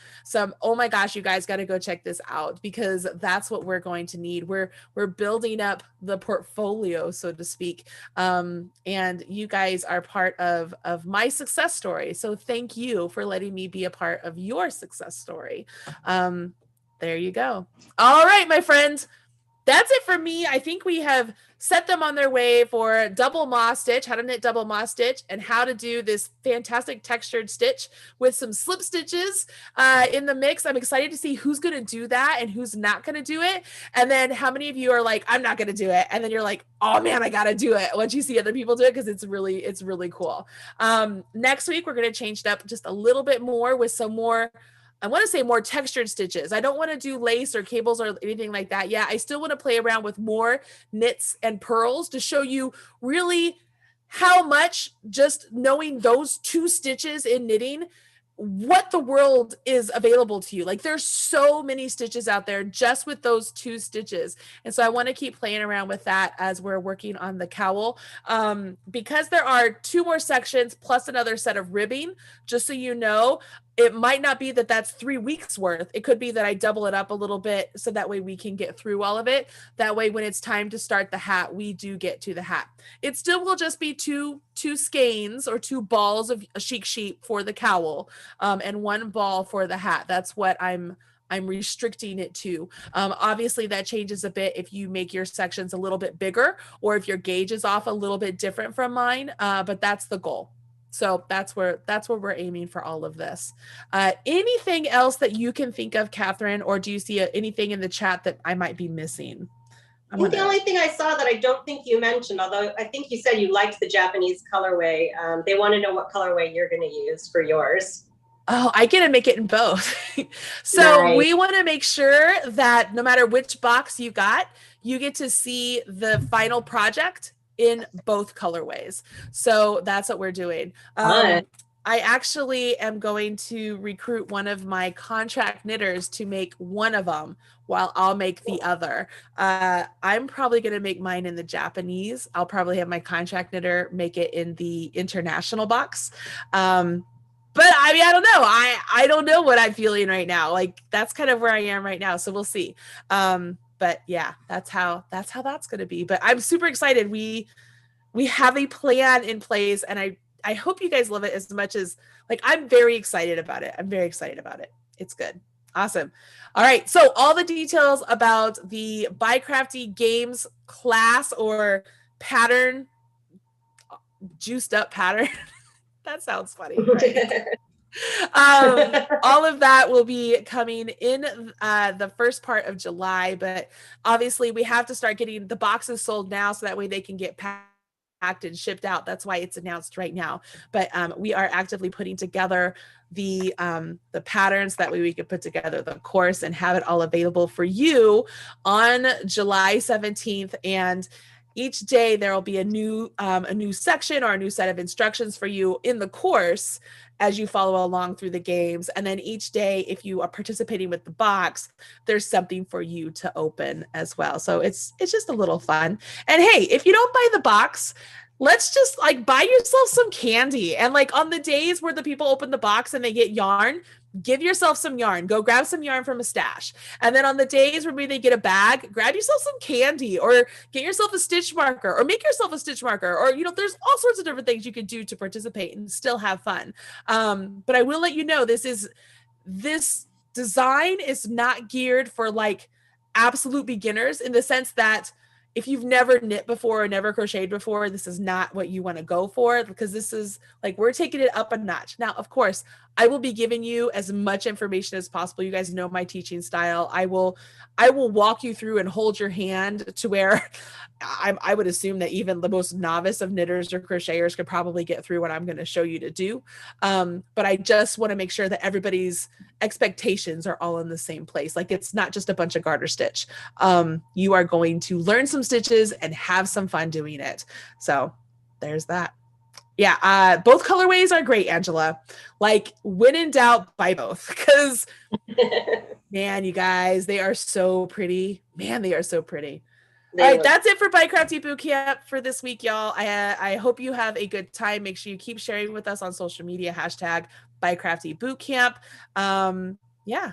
oh my gosh, you guys got to go check this out, because that's what we're going to need. We're building up the portfolio, so to speak. And you guys are part of my success story. So thank you for letting me be a part of your success story. There you go. All right, my friends. that's it for me. I think we have set them on their way for double moss stitch, how to knit double moss stitch, and how to do this fantastic textured stitch with some slip stitches in the mix. I'm excited to see who's going to do that and who's not going to do it. And then how many of you are like, I'm not going to do it. And then you're like, oh man, I got to do it once you see other people do it, because it's really cool. Next week, we're going to change it up just a little bit more with some more, I want to say more textured stitches. I don't want to do lace or cables or anything like that. Yeah, I still want to play around with more knits and purls to show you really how much just knowing those 2 stitches in knitting, what the world is available to you. Like there's so many stitches out there just with those 2 stitches. And so I want to keep playing around with that as we're working on the cowl. Because there are 2 more sections plus another set of ribbing, just so you know, it might not be that that's 3 weeks worth. It could be that I double it up a little bit so that way we can get through all of it. That way, when it's time to start the hat, we do get to the hat. It still will just be two skeins or 2 balls of a chic sheep for the cowl, and 1 ball for the hat. That's what I'm restricting it to. Obviously that changes a bit if you make your sections a little bit bigger or if your gauge is off a little bit different from mine, but that's the goal. So that's where we're aiming for all of this. Anything else that you can think of, Catherine, or do you see anything in the chat that I might be missing? I think the only thing I saw that I don't think you mentioned, although I think you said you liked the Japanese colorway, they want to know what colorway you're going to use for yours. Oh, I get to make it in both. So nice. We want to make sure that no matter which box you got, you get to see the final project in both colorways. So that's what we're doing. I actually am going to recruit one of my contract knitters to make one of them while I'll make the other. I'm probably going to make mine in the Japanese. I'll probably have my contract knitter make it in the international box. But I mean, I don't know. I don't know what I'm feeling right now. Like that's kind of where I am right now. So we'll see. But yeah, that's how that's going to be. But I'm super excited. We have a plan in place, and I hope you guys love it as much as like I'm very excited about it. I'm very excited about it. It's good. Awesome. All right. So all the details about the BiCrafty Games class or pattern, juiced up pattern. That sounds funny. Right? All of that will be coming in the first part of July, but obviously we have to start getting the boxes sold now so that way they can get packed and shipped out. That's why it's announced right now. But we are actively putting together the patterns, that way we can put together the course and have it all available for you on July 17th. And each day there will be a new section or a new set of instructions for you in the course as you follow along through the games. And then each day, if you are participating with the box, there's something for you to open as well. So it's just a little fun. And hey, if you don't buy the box, let's just like buy yourself some candy. And like on the days where the people open the box and they get yarn, give yourself some yarn. Go grab some yarn from a stash. And then on the days where maybe they get a bag, grab yourself some candy or get yourself a stitch marker or make yourself a stitch marker. Or, you know, there's all sorts of different things you can do to participate and still have fun. But I will let you know, this design is not geared for like absolute beginners, in the sense that if you've never knit before or never crocheted before, this is not what you want to go for, because this is like, we're taking it up a notch. Now, of course, I will be giving you as much information as possible. You guys know my teaching style. I will walk you through and hold your hand to where I would assume that even the most novice of knitters or crocheters could probably get through what I'm going to show you to do. But I just want to make sure that everybody's expectations are all in the same place. Like, it's not just a bunch of garter stitch. You are going to learn some stitches and have some fun doing it. So there's that. Yeah, both colorways are great, Angela. Like, when in doubt, buy both, because man, you guys, they are so pretty. Man, they are so pretty. All right, that's it for BiCrafty Bootcamp for this week, y'all. I hope you have a good time. Make sure you keep sharing with us on social media, #BiCrafty Bootcamp. Yeah.